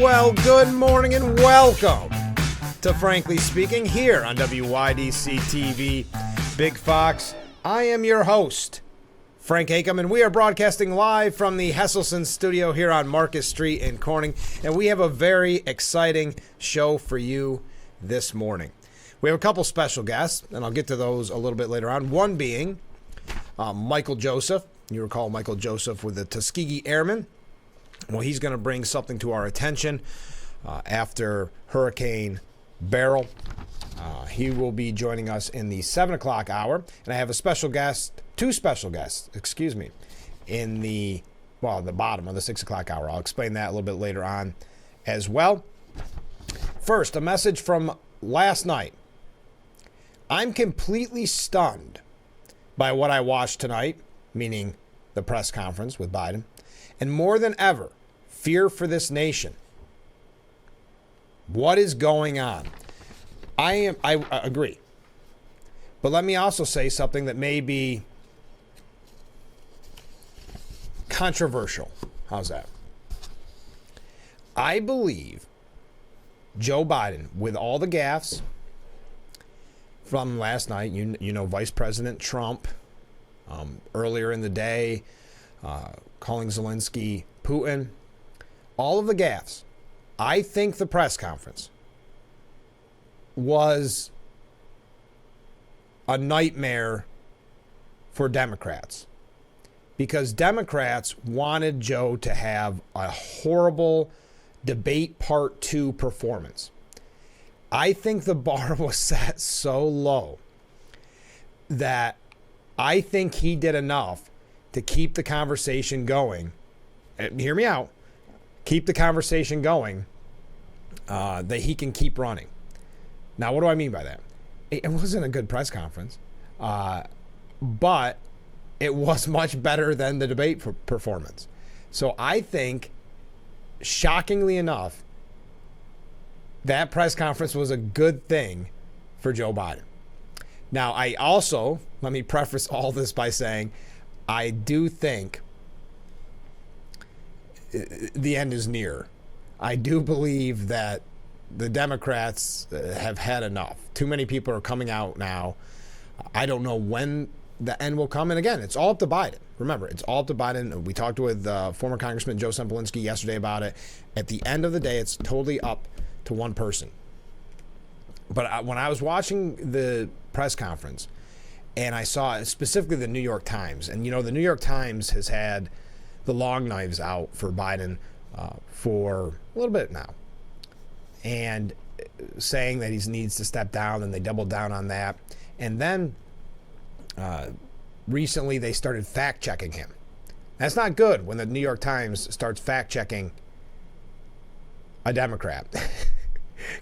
Well, good morning and welcome to Frankly Speaking here on WYDC TV. Big Fox, I am your host, Frank Acom, and we are broadcasting live from the Hesselson studio here on Marcus Street in Corning, and we have a very exciting show for you this morning. We have a couple special guests, and I'll get to those a little bit later on. One being Michael Joseph. You recall Michael Joseph with the Tuskegee Airmen. Well, he's going to bring something to our attention after Hurricane Beryl. He will be joining us in the 7 o'clock hour. And I have two special guests, in the bottom of the 6 o'clock hour. I'll explain that a little bit later on as well. First, a message from last night. I'm completely stunned by what I watched tonight, meaning the press conference with Biden, and more than ever, fear for this nation. What is going on? I agree. But let me also say something that may be controversial. How's that? I believe Joe Biden, with all the gaffes from last night, you know Vice President Trump, earlier in the day, calling Zelensky Putin, all of the gaffes. I think the press conference was a nightmare for Democrats because Democrats wanted Joe to have a horrible debate part 2 performance. I think the bar was set so low that I think he did enough to keep the conversation going. And hear me out. Keep the conversation going that he can keep running. Now, what do I mean by that? It wasn't a good press conference, but it was much better than the debate performance. So I think, shockingly enough, that press conference was a good thing for Joe Biden. Now, I also, let me preface all this by saying, I do think the end is near. I do believe that the Democrats have had enough. Too many people are coming out now. I don't know when the end will come. And again, it's all up to Biden. Remember, it's all up to Biden. We talked with former Congressman Joe Semplinsky yesterday about it. At the end of the day, it's totally up to one person. But when I was watching the press conference, and I saw specifically the New York Times, and the New York Times has had the long knives out for Biden for a little bit now, and saying that he needs to step down, and they doubled down on that. And then recently they started fact-checking him. That's not good when the New York Times starts fact-checking a Democrat,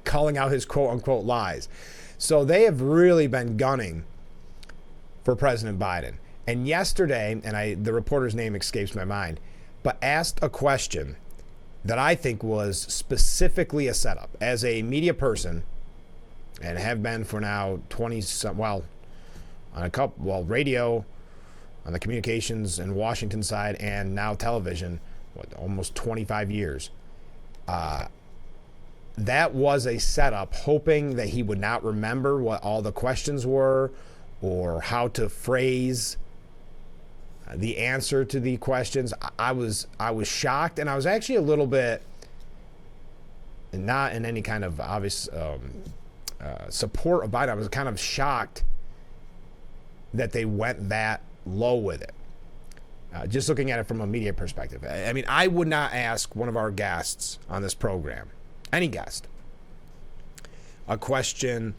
calling out his quote-unquote lies. So they have really been gunning for President Biden. And yesterday, and the reporter's name escapes my mind, but asked a question that I think was specifically a setup. As a media person, and have been for now 20-some, radio, on the communications and Washington side, and now television, almost 25 years. That was a setup, hoping that he would not remember what all the questions were or how to phrase the answer to the questions. I was shocked, and I was actually a little bit, not in any kind of obvious support of Biden. I was kind of shocked that they went that low with it. Just looking at it from a media perspective. I mean, I would not ask one of our guests on this program, any guest, a question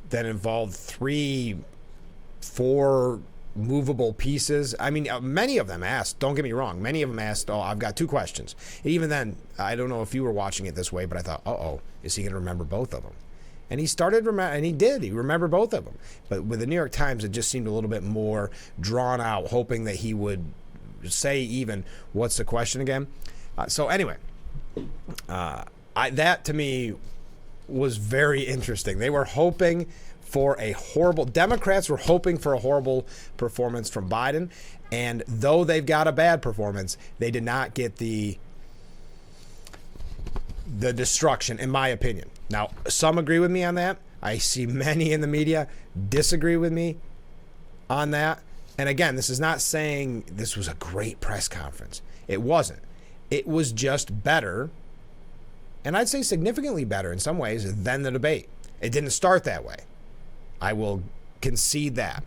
that involved 3, 4 movable pieces. I mean, many of them asked, don't get me wrong, many of them asked, I've got 2 questions. And even then, I don't know if you were watching it this way, but I thought, is he going to remember both of them? And he started, and he did. He remembered both of them. But with the New York Times, it just seemed a little bit more drawn out, hoping that he would say even, what's the question again? So anyway, that to me was very interesting. They were hoping for Democrats were hoping for a horrible performance from Biden. And though they've got a bad performance, they did not get the the destruction, in my opinion. Now, some agree with me on that. I see many in the media disagree with me on that. And again, this is not saying this was a great press conference. It wasn't. It was just better, and I'd say significantly better in some ways than the debate. It didn't start that way. I will concede that.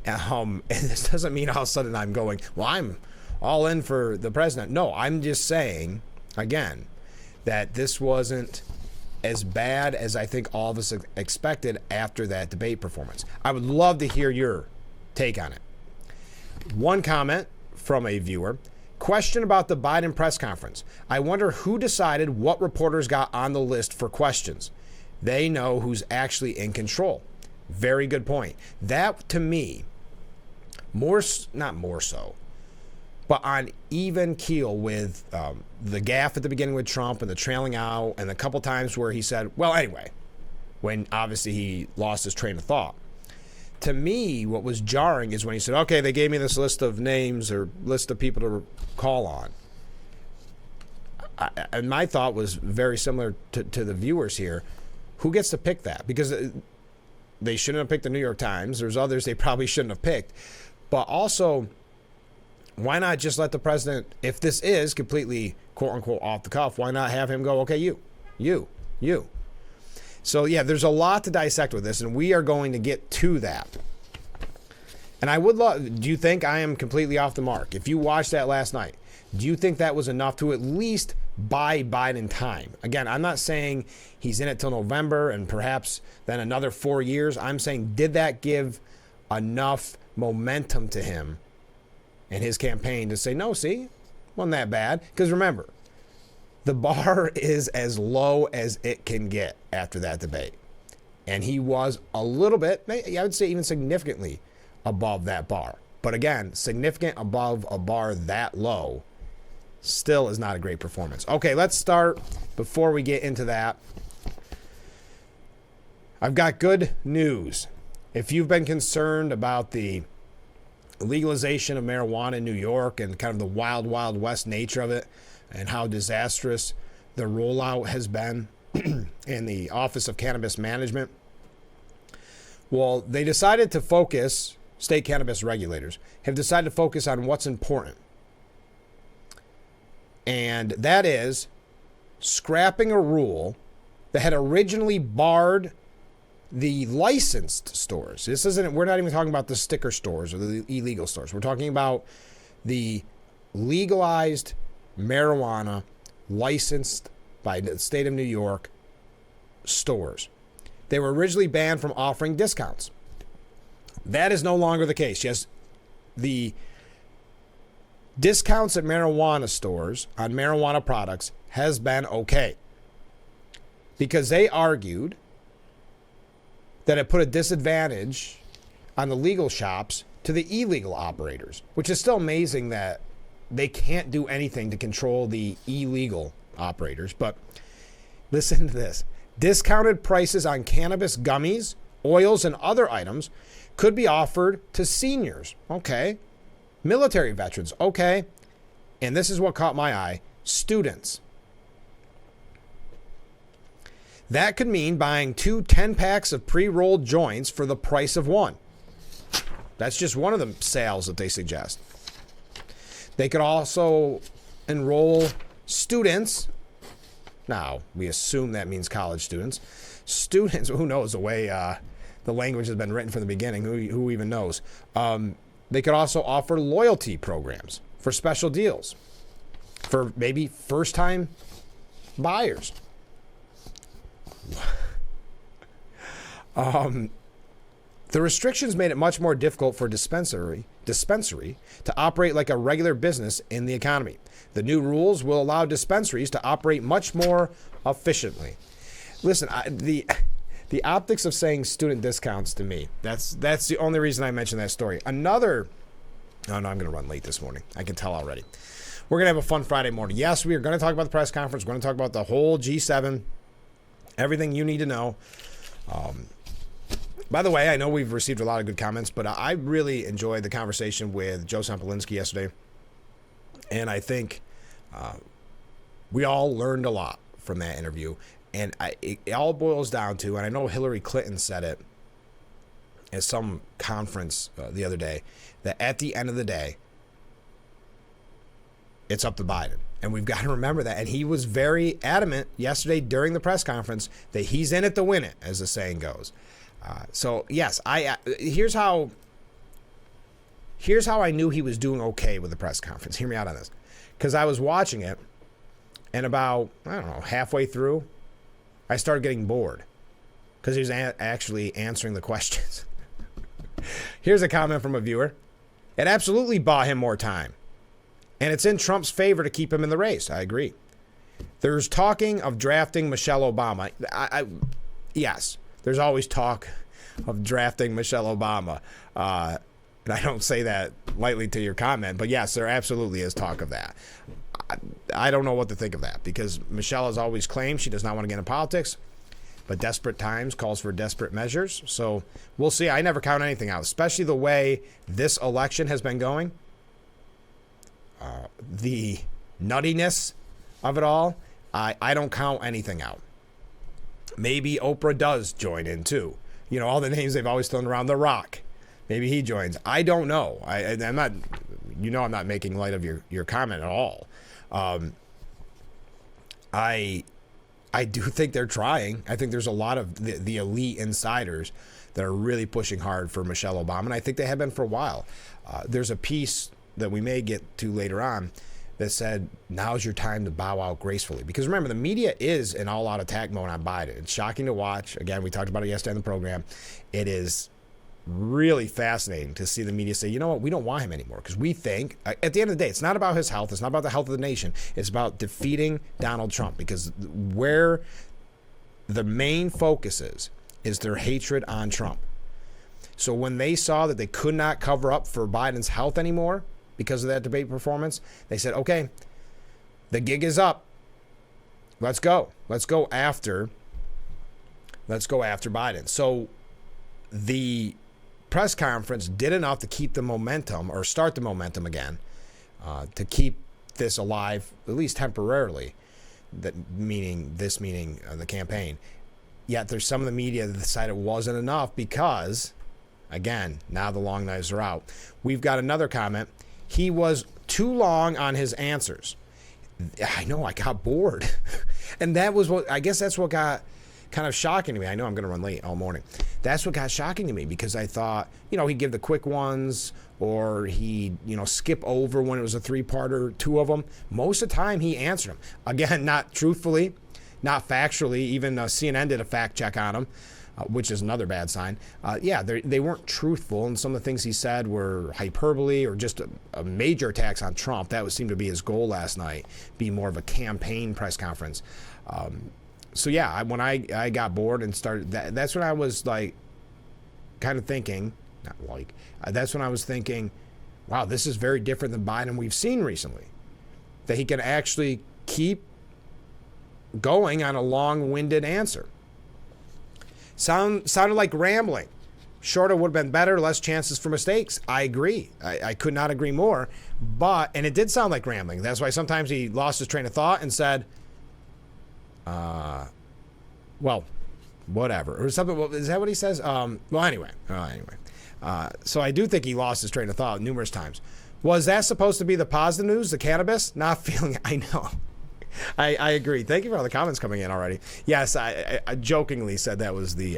And this doesn't mean all of a sudden I'm going, well, I'm all in for the president. No, I'm just saying, again, that this wasn't as bad as I think all of us expected after that debate performance. I would love to hear your take on it. One comment from a viewer: question about the Biden press conference. I wonder who decided what reporters got on the list for questions. They know who's actually in control. Very good point. That, to me, not more so, but on even keel with the gaffe at the beginning with Trump and the trailing out and a couple times where he said, well, anyway, when obviously he lost his train of thought. To me, what was jarring is when he said, okay, they gave me this list of names or list of people to call on. And my thought was very similar to the viewers here. Who gets to pick that? Because they shouldn't have picked the New York Times. There's others they probably shouldn't have picked. But also, why not just let the president, if this is completely, quote unquote, off the cuff, why not have him go, okay, you. So, yeah, there's a lot to dissect with this, and we are going to get to that. And I would love, do you think I am completely off the mark? If you watched that last night, do you think that was enough to at least buy Biden time? Again, I'm not saying he's in it till November and perhaps then another 4 years. I'm saying, did that give enough momentum to him and his campaign to say, no, see, wasn't that bad? Because remember, the bar is as low as it can get after that debate. And he was a little bit, I would say even significantly above that bar. But again, significant above a bar that low still is not a great performance. Okay, let's start before we get into that. I've got good news. If you've been concerned about the legalization of marijuana in New York and kind of the wild, wild west nature of it and how disastrous the rollout has been in the Office of Cannabis Management, well, they decided to focus, state cannabis regulators have decided to focus on what's important. And that is scrapping a rule that had originally barred the licensed stores. We're not even talking about the sticker stores or the illegal stores. We're talking about the legalized marijuana licensed by the state of New York stores. They were originally banned from offering discounts. That is no longer the case. Yes, the discounts at marijuana stores on marijuana products has been okay because they argued that it put a disadvantage on the legal shops to the illegal operators, which is still amazing that they can't do anything to control the illegal operators. But listen to this. Discounted prices on cannabis gummies, oils, and other items could be offered to seniors. Okay. Military veterans. Okay. And this is what caught my eye. Students. That could mean buying 2 10-packs of pre-rolled joints for the price of one. That's just one of the sales that they suggest. They could also enroll students. Now, we assume that means college students. Students, who knows the way the language has been written from the beginning, who even knows. They could also offer loyalty programs for special deals for maybe first-time buyers. The restrictions made it much more difficult for dispensary to operate like a regular business in the economy. The new rules will allow dispensaries to operate much more efficiently. Listen, the optics of saying student discounts to me, that's the only reason I mentioned that story. Oh no, I'm going to run late this morning. I can tell already. We're going to have a fun Friday morning. Yes, we are going to talk about the press conference. We're going to talk about the whole G7, everything you need to know. By the way, I know we've received a lot of good comments, but I really enjoyed the conversation with Joe Sampolinski yesterday. And I think we all learned a lot from that interview. And it all boils down to, and I know Hillary Clinton said it at some conference the other day, that at the end of the day, it's up to Biden. And we've got to remember that. And he was very adamant yesterday during the press conference that he's in it to win it, as the saying goes. So, yes, here's how I knew he was doing okay with the press conference. Hear me out on this. Because I was watching it, and about, I don't know, halfway through, I started getting bored because he was actually answering the questions. Here's a comment from a viewer. It absolutely bought him more time. And it's in Trump's favor to keep him in the race. I agree. There's talking of drafting Michelle Obama. Yes, there's always talk of drafting Michelle Obama. And I don't say that lightly to your comment, but yes, there absolutely is talk of that. I don't know what to think of that, because Michelle has always claimed she does not want to get into politics, but desperate times calls for desperate measures. So we'll see. I never count anything out, especially the way this election has been going. The nuttiness of it all, I don't count anything out. Maybe Oprah does join in too. You know, all the names they've always thrown around. The Rock. Maybe he joins. I don't know. I'm not, I'm not making light of your comment at all. I do think they're trying. I think there's a lot of the elite insiders that are really pushing hard for Michelle Obama, and I think they have been for a while. There's a piece that we may get to later on that said, now's your time to bow out gracefully. Because remember, the media is in all-out attack mode on Biden. It's shocking to watch. Again, we talked about it yesterday in the program. It is really fascinating to see the media say, you know what, we don't want him anymore. Because we think, at the end of the day, it's not about his health. It's not about the health of the nation. It's about defeating Donald Trump. Because where the main focus is their hatred on Trump. So when they saw that they could not cover up for Biden's health anymore because of that debate performance, they said, okay, the gig is up. Let's go. Let's go after Biden. So the press conference did enough to keep the momentum, or start the momentum again, to keep this alive, at least temporarily, meaning the campaign. Yet there's some of the media that decided it wasn't enough because, again, now the long knives are out. We've got another comment. He was too long on his answers. I know, I got bored. And that's what got kind of shocking to me. I know I'm going to run late all morning. That's what got shocking to me, because I thought, he'd give the quick ones, or he'd, skip over when it was a three-parter, two of them. Most of the time he answered them. Again, not truthfully, not factually. Even CNN did a fact check on him, which is another bad sign. They weren't truthful, and some of the things he said were hyperbole or just a major attacks on Trump. That seemed to be his goal last night, be more of a campaign press conference. When I got bored and started, that's when I was kind of thinking, that's when I was thinking, wow, this is very different than Biden we've seen recently. That he can actually keep going on a long-winded answer. Sounded like rambling. Shorter would have been better, less chances for mistakes. I agree. I could not agree more. And it did sound like rambling. That's why sometimes he lost his train of thought and said, whatever. Or something. Is that what he says? Anyway. So I do think he lost his train of thought numerous times. Was that supposed to be the positive news, the cannabis? Not feeling it. I know. I agree. Thank you for all the comments coming in already. Yes, I jokingly said that was the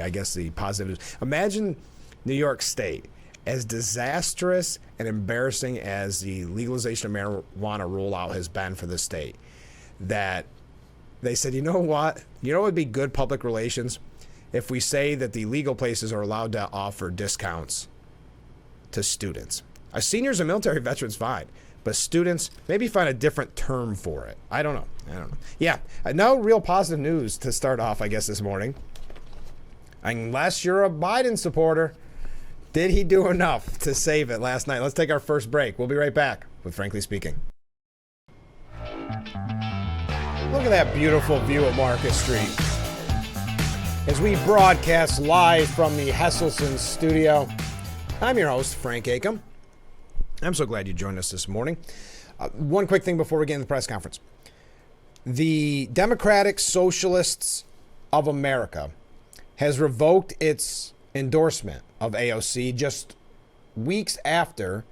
positive news. Imagine New York State, as disastrous and embarrassing as the legalization of marijuana rollout has been for the state, that they said, you know what? It would be good public relations if we say that the legal places are allowed to offer discounts to students. Seniors and military veterans, fine. But students, maybe find a different term for it. I don't know. Yeah, no real positive news to start off, I guess, this morning. Unless you're a Biden supporter, did he do enough to save it last night? Let's take our first break. We'll be right back with Frankly Speaking. Look at that beautiful view of Market Street as we broadcast live from the Hesselson studio. I'm your host, Frank Acom. I'm so glad you joined us this morning. One quick thing before we get into the press conference. The Democratic Socialists of America has revoked its endorsement of AOC just weeks after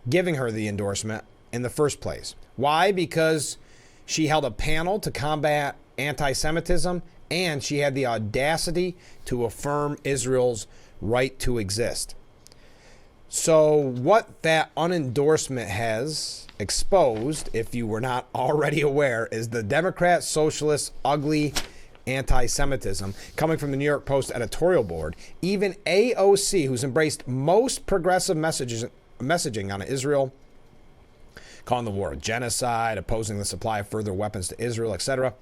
giving her the endorsement in the first place. Why? Because she held a panel to combat anti-Semitism, and she had the audacity to affirm Israel's right to exist. So what that unendorsement has exposed, if you were not already aware, is the Democrat Socialist ugly anti-Semitism coming from the New York Post editorial board. Even AOC, who's embraced most progressive messaging on Israel, calling the war a genocide, opposing the supply of further weapons to Israel, etc.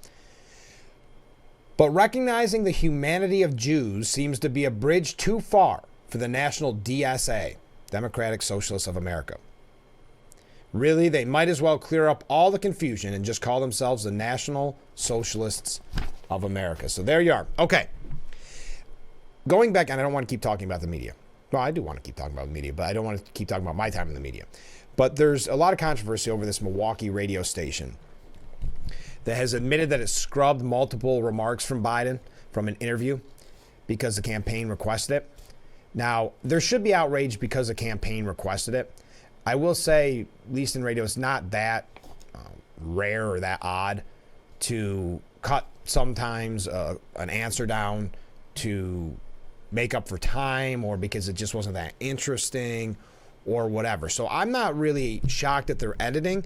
But recognizing the humanity of Jews seems to be a bridge too far for the national DSA, Democratic Socialists of America. Really, they might as well clear up all the confusion and just call themselves the National Socialists of America. So there you are. Okay. Going back, and I don't want to keep talking about the media. Well, I do want to keep talking about the media, but I don't want to keep talking about my time in the media. But there's a lot of controversy over this Milwaukee radio station that has admitted that it scrubbed multiple remarks from Biden from an interview because the campaign requested it. Now, there should be outrage because the campaign requested it. I will say, at least in radio, it's not that rare or that odd to cut sometimes an answer down to make up for time or because it just wasn't that interesting or whatever. So I'm not really shocked at their editing.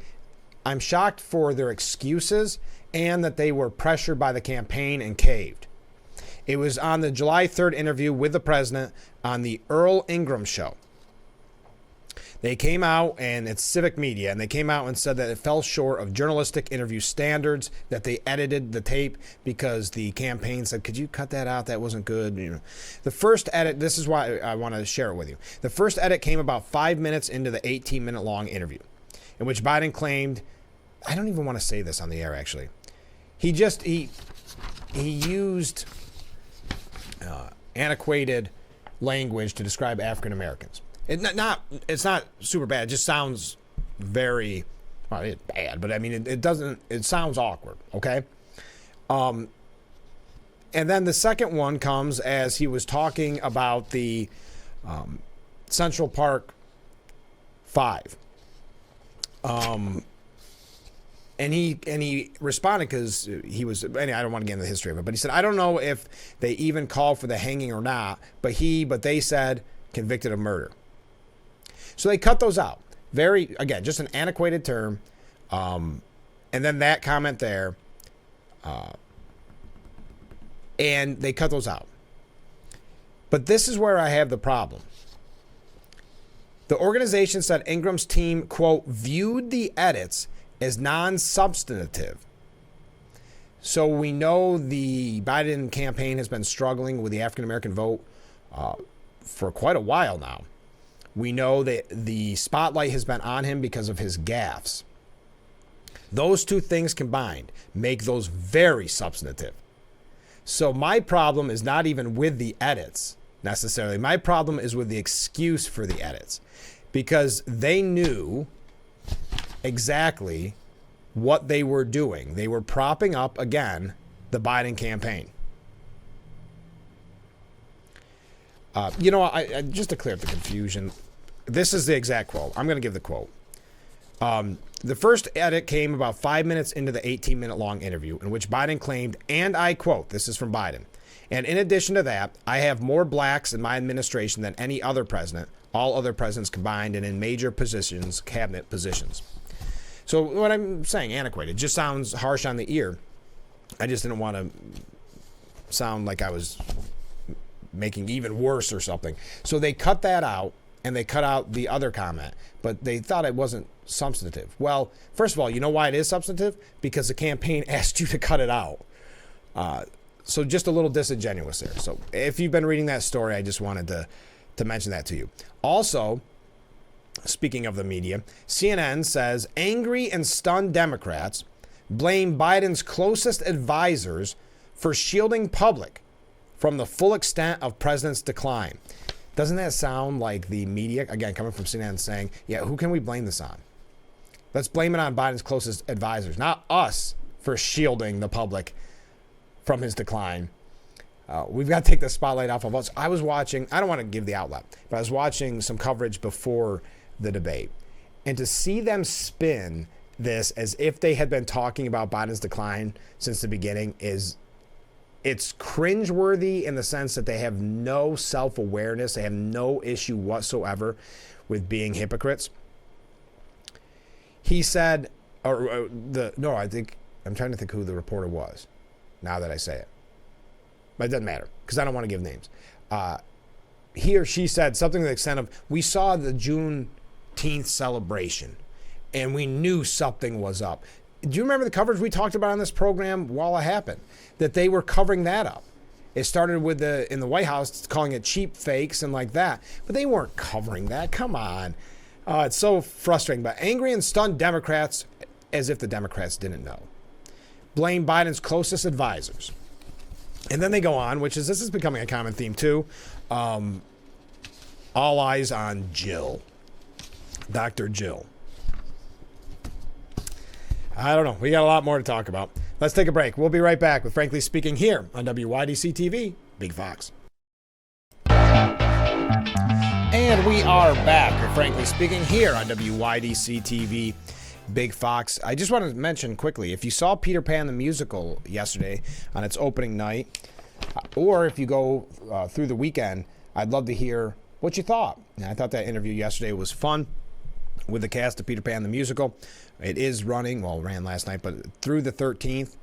I'm shocked for their excuses and that they were pressured by the campaign and caved. It was on the July 3rd interview with the president on the Earl Ingram show. They came out, and it's civic media, and they came out and said that it fell short of journalistic interview standards, that they edited the tape because the campaign said, could you cut that out? That wasn't good. You know, the first edit, this is why I want to share it with you. The first edit came about 5 minutes into the 18-minute long interview, in which Biden claimed, I don't even want to say this on the air, actually. He used antiquated language to describe African Americans. It's not super bad. It just sounds very, well, it's bad, but I mean, it sounds awkward, okay? And then the second one comes as he was talking about the Central Park 5. And he responded because he was, anyway, I don't want to get into the history of it, but he said, I don't know if they even called for the hanging or not, but they said convicted of murder. So they cut those out. Very, again, just an antiquated term. And then that comment there. And they cut those out. But this is where I have the problem. The organization said Ingram's team, quote, viewed the edits as non-substantive. So we know the Biden campaign has been struggling with the African-American vote for quite a while now. We know that the spotlight has been on him because of his gaffes. Those two things combined make those very substantive. So my problem is not even with the edits necessarily. My problem is with the excuse for the edits, because they knew exactly what they were doing. They were propping up, again, the Biden campaign. I just to clear up the confusion, this is the exact quote. I'm going to give the quote. The first edit came about 5 minutes into the 18-minute long interview in which Biden claimed, and I quote, this is from Biden, and in addition to that, I have more blacks in my administration than any other president, all other presidents combined, and in major positions, cabinet positions. So what I'm saying, antiquated, just sounds harsh on the ear. I just didn't want to sound like I was making even worse or something. So they cut that out, and they cut out the other comment, but they thought it wasn't substantive. Well, first of all, you know why it is substantive? Because the campaign asked you to cut it out. So just a little disingenuous there. So if you've been reading that story, I just wanted to mention that to you. Also, speaking of the media, CNN says angry and stunned Democrats blame Biden's closest advisors for shielding public from the full extent of president's decline. Doesn't that sound like the media, again, coming from CNN, saying, yeah, who can we blame this on? Let's blame it on Biden's closest advisors, not us for shielding the public from his decline. We've got to take the spotlight off of us. I was watching, I don't want to give the outlet, but I was watching some coverage before the debate. And to see them spin this as if they had been talking about Biden's decline since the beginning it's cringeworthy in the sense that they have no self-awareness. They have no issue whatsoever with being hypocrites. He said, I'm trying to think who the reporter was now that I say it. But it doesn't matter because I don't want to give names. He or she said something to the extent of, we saw the Juneteenth celebration and we knew something was up. Do you remember the coverage we talked about on this program while it happened? That they were covering that up. It started with in the White House calling it cheap fakes and like that. But they weren't covering that. Come on. It's so frustrating. But angry and stunned Democrats, as if the Democrats didn't know, blame Biden's closest advisors. And then they go on, this is becoming a common theme too. All eyes on Jill. Dr. Jill. I don't know. We got a lot more to talk about. Let's take a break. We'll be right back with Frankly Speaking here on WYDC TV, Big Fox. And we are back with Frankly Speaking here on WYDC TV, Big Fox. I just wanted to mention quickly, if you saw Peter Pan the musical yesterday on its opening night, or if you go through the weekend, I'd love to hear what you thought. And I thought that interview yesterday was fun with the cast of Peter Pan the musical. It is running, it ran last night, but through the 13th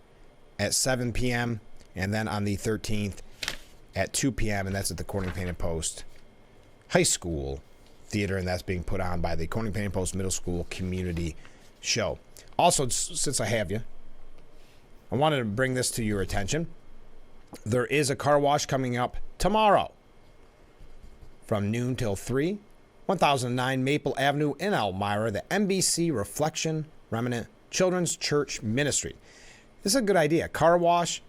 at 7 p.m. and then on the 13th at 2 p.m. and that's at the Corning Painted Post High School Theater, and that's being put on by the Corning Painted Post Middle School Community Show. Also, since I have you, I wanted to bring this to your attention. There is a car wash coming up tomorrow from noon till 3, 1009 Maple Avenue in Elmira, the NBC Reflection Remnant Children's Church Ministry. This is a good idea. Car wash,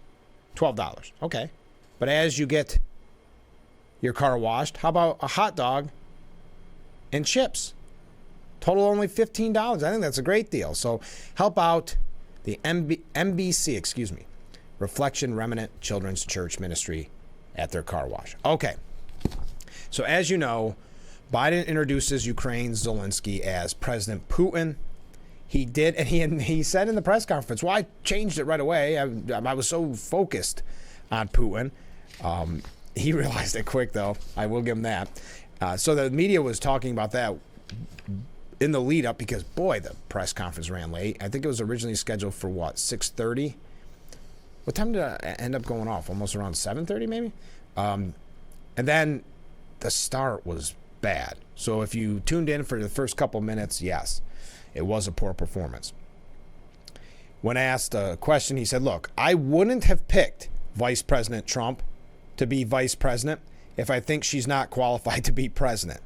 $12. Okay. But as you get your car washed, how about a hot dog and chips? Total only $15. I think that's a great deal. So help out the NBC, Reflection Remnant Children's Church Ministry at their car wash. Okay. So as you know, Biden introduces Ukraine's Zelensky as President Putin. He did, and he said in the press conference, well, I changed it right away. I was so focused on Putin. He realized it quick, though. I will give him that. So the media was talking about that in the lead up because, boy, the press conference ran late. I think it was originally scheduled for, 6:30? What time did it end up going off? Almost around 7:30, maybe? And then the start was bad. So if you tuned in for the first couple minutes, yes, it was a poor performance. When asked a question, he said, look, I wouldn't have picked Vice President Trump to be vice president if I think she's not qualified to be president.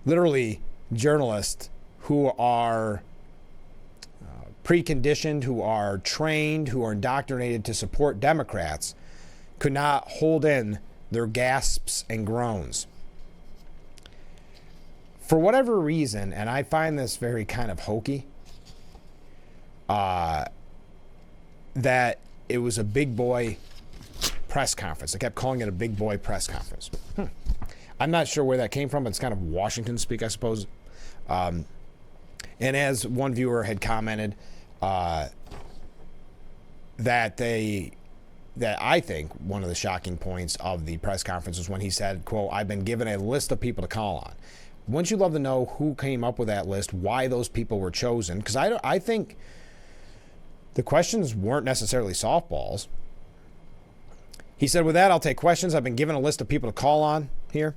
Literally, journalists who are preconditioned, who are trained, who are indoctrinated to support Democrats could not hold in their gasps and groans. For whatever reason, and I find this very kind of hokey, that it was a big boy press conference. They kept calling it a big boy press conference. I'm not sure where that came from, but it's kind of Washington speak, I suppose. And as one viewer had commented, that I think one of the shocking points of the press conference was when he said, quote, I've been given a list of people to call on. Wouldn't you love to know who came up with that list, why those people were chosen? Because I think the questions weren't necessarily softballs. He said, with that, I'll take questions. I've been given a list of people to call on here.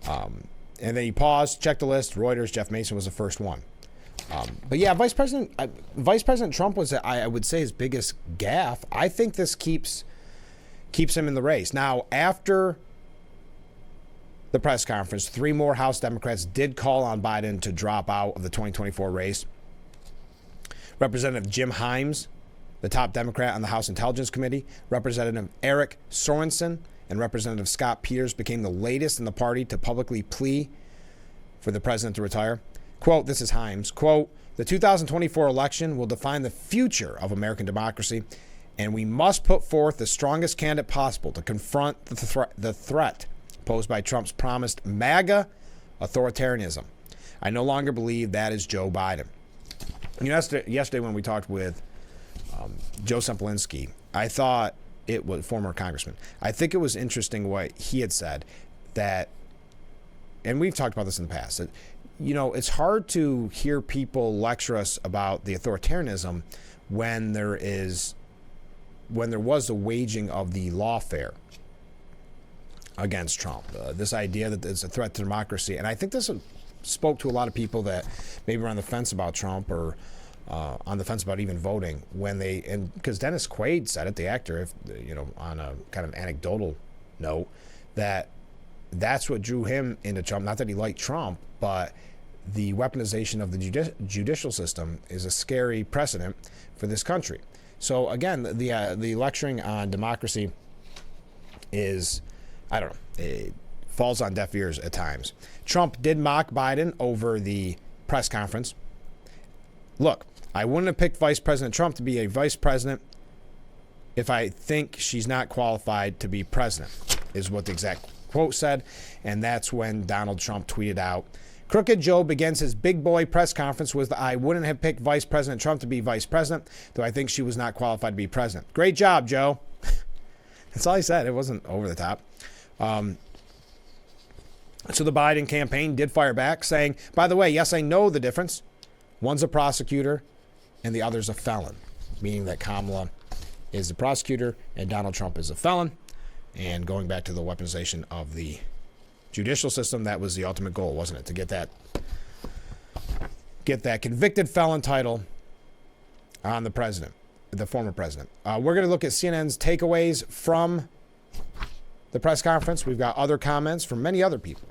And then he paused, checked the list. Reuters, Jeff Mason was the first one. But yeah, Vice President Trump was, I would say, his biggest gaffe. I think this keeps him in the race. Now, after the press conference, 3 more House Democrats did call on Biden to drop out of the 2024 race. Representative Jim Himes, the top Democrat on the House Intelligence Committee, Representative Eric Sorensen, and Representative Scott Peters became the latest in the party to publicly plea for the president to retire. Quote, this is Himes, quote, the 2024 election will define the future of American democracy, and we must put forth the strongest candidate possible to confront the threat posed by Trump's promised MAGA authoritarianism. I no longer believe that is Joe Biden. Yesterday when we talked with Joe Semplinsky, I thought it was former congressman. I think it was interesting what he had said that, and we've talked about this in the past, that, it's hard to hear people lecture us about the authoritarianism when there was the waging of the lawfare against Trump. This idea that it's a threat to democracy. And I think this spoke to a lot of people that maybe were on the fence about Trump or on the fence about even voting because Dennis Quaid said it, the actor, on a kind of anecdotal note, that's what drew him into Trump. Not that he liked Trump, but the weaponization of the judicial system is a scary precedent for this country. So again, the lecturing on democracy is, I don't know, it falls on deaf ears at times. Trump did mock Biden over the press conference. Look, I wouldn't have picked Vice President Trump to be a vice president if I think she's not qualified to be president, is what the exact quote said. And that's when Donald Trump tweeted out, Crooked Joe begins his big boy press conference with, I wouldn't have picked Vice President Trump to be vice president, though I think she was not qualified to be president. Great job, Joe. That's all he said. It wasn't over the top. So the Biden campaign did fire back, saying, by the way, yes, I know the difference. One's a prosecutor and the other's a felon, meaning that Kamala is the prosecutor and Donald Trump is a felon. And going back to the weaponization of the judicial system, that was the ultimate goal, wasn't it? To get that convicted felon title on the president, the former president. We're going to look at CNN's takeaways from the press conference. We've got other comments from many other people.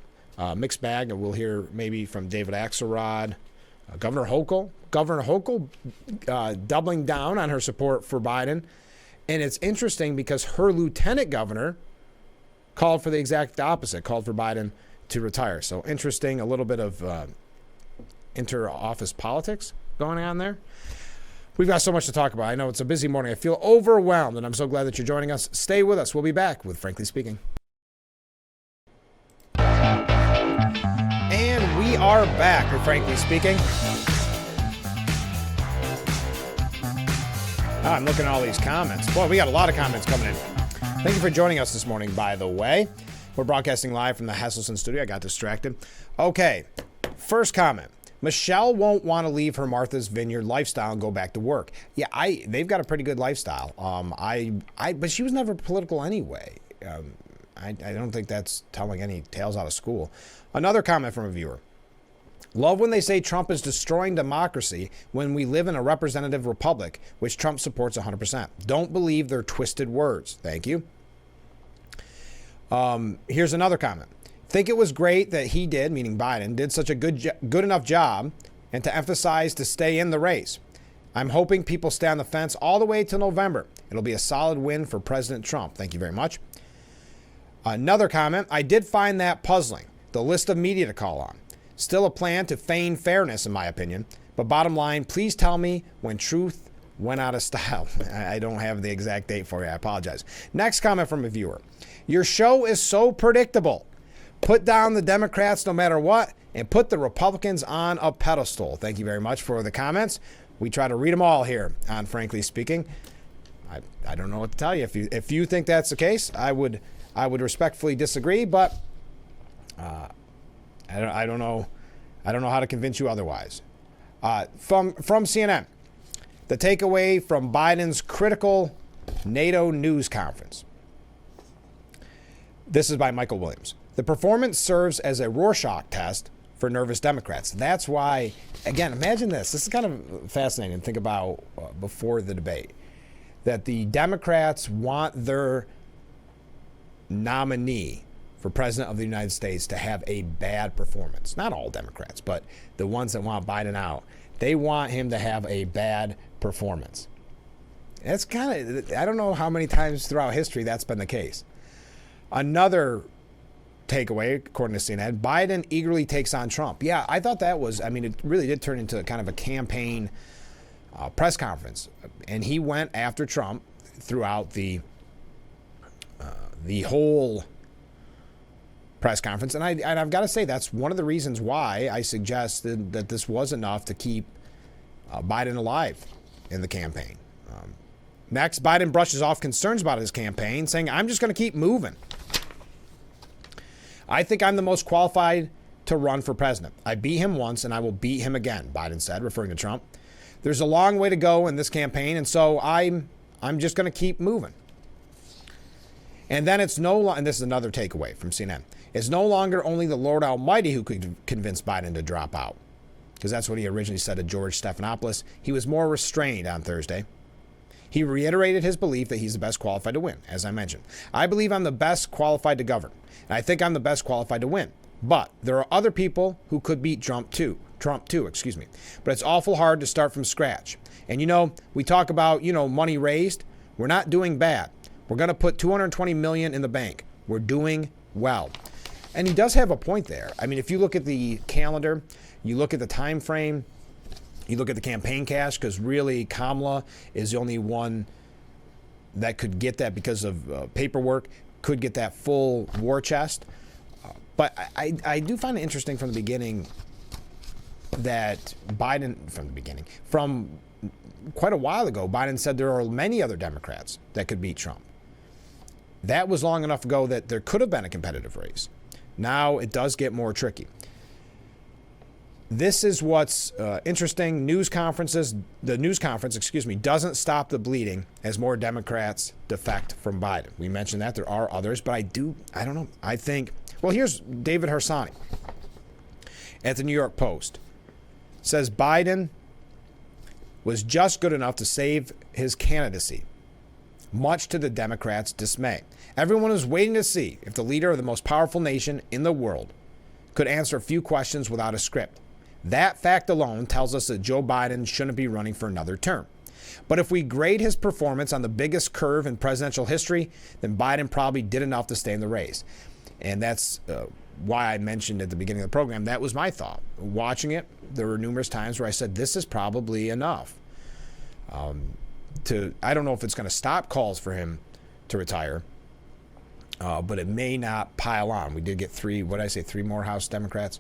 Mixed bag, and we'll hear maybe from David Axelrod, Governor Hochul. Governor Hochul doubling down on her support for Biden. And it's interesting because her lieutenant governor called for the exact opposite, called for Biden to retire. So interesting, a little bit of inter-office politics going on there. We've got so much to talk about. I know it's a busy morning. I feel overwhelmed, and I'm so glad that you're joining us. Stay with us. We'll be back with Frankly Speaking. And we are back with Frankly Speaking. I'm looking at all these comments. Boy, we got a lot of comments coming in. Thank you for joining us this morning, by the way. We're broadcasting live from the Hesselson studio. I got distracted. Okay, first comment. Michelle won't want to leave her Martha's Vineyard lifestyle and go back to work. Yeah, they've got a pretty good lifestyle. But she was never political anyway. I don't think that's telling any tales out of school. Another comment from a viewer. Love when they say Trump is destroying democracy when we live in a representative republic, which Trump supports 100%. Don't believe their twisted words. Thank you. Here's another comment. Think it was great that he did, meaning Biden, did such a good enough job and to emphasize to stay in the race. I'm hoping people stay on the fence all the way till November. It'll be a solid win for President Trump. Thank you very much. Another comment. I did find that puzzling. The list of media to call on. Still a plan to feign fairness, in my opinion. But bottom line, please tell me when truth went out of style. I don't have the exact date for you. I apologize. Next comment from a viewer. Your show is so predictable. Put down the Democrats no matter what and put the Republicans on a pedestal. Thank you very much for the comments. We try to read them all here on Frankly Speaking. I don't know what to tell you. If you think that's the case, I would respectfully disagree, but I don't know how to convince you otherwise. From CNN, the takeaway from Biden's critical NATO news conference. This is by Michael Williams. The performance serves as a Rorschach test for nervous Democrats. That's why, again, imagine this. This is kind of fascinating to think about before the debate. That the Democrats want their nominee for president of the United States to have a bad performance. Not all Democrats, but the ones that want Biden out. They want him to have a bad performance. That's kind of, I don't know how many times throughout history that's been the case. Another takeaway, according to CNN, Biden eagerly takes on Trump. Yeah, I thought that was, it really did turn into kind of a campaign press conference. And he went after Trump throughout the whole press conference. And I've got to say, that's one of the reasons why I suggested that this was enough to keep Biden alive in the campaign. Next, Biden brushes off concerns about his campaign, saying, I'm just going to keep moving. I think I'm the most qualified to run for president. I beat him once and I will beat him again, Biden said, referring to Trump. There's a long way to go in this campaign, and so I'm just going to keep moving. And then it's and this is another takeaway from CNN, it's no longer only the Lord Almighty who could convince Biden to drop out, because that's what he originally said to George Stephanopoulos. He was more restrained on Thursday. He reiterated his belief that he's the best qualified to win, as I mentioned. I believe I'm the best qualified to govern, and I think I'm the best qualified to win. But there are other people who could beat Trump too, But it's awful hard to start from scratch. And, we talk about, money raised. We're not doing bad. We're going to put $220 million in the bank. We're doing well. And he does have a point there. If you look at the calendar, you look at the time frame, you look at the campaign cash, because really Kamala is the only one that could get that because of paperwork, could get that full war chest. But I do find it interesting from the beginning that from quite a while ago, Biden said there are many other Democrats that could beat Trump. That was long enough ago that there could have been a competitive race. Now it does get more tricky. This is what's interesting. The news conference, doesn't stop the bleeding as more Democrats defect from Biden. We mentioned that there are others, but I don't know. I think, here's David Harsanyi at the New York Post. Says Biden was just good enough to save his candidacy, much to the Democrats' dismay. Everyone was waiting to see if the leader of the most powerful nation in the world could answer a few questions without a script. That fact alone tells us that Joe Biden shouldn't be running for another term. But if we grade his performance on the biggest curve in presidential history, then Biden probably did enough to stay in the race. And that's why I mentioned at the beginning of the program, that was my thought. Watching it, there were numerous times where I said, this is probably enough. I don't know if it's going to stop calls for him to retire, but it may not pile on. We did get three more House Democrats.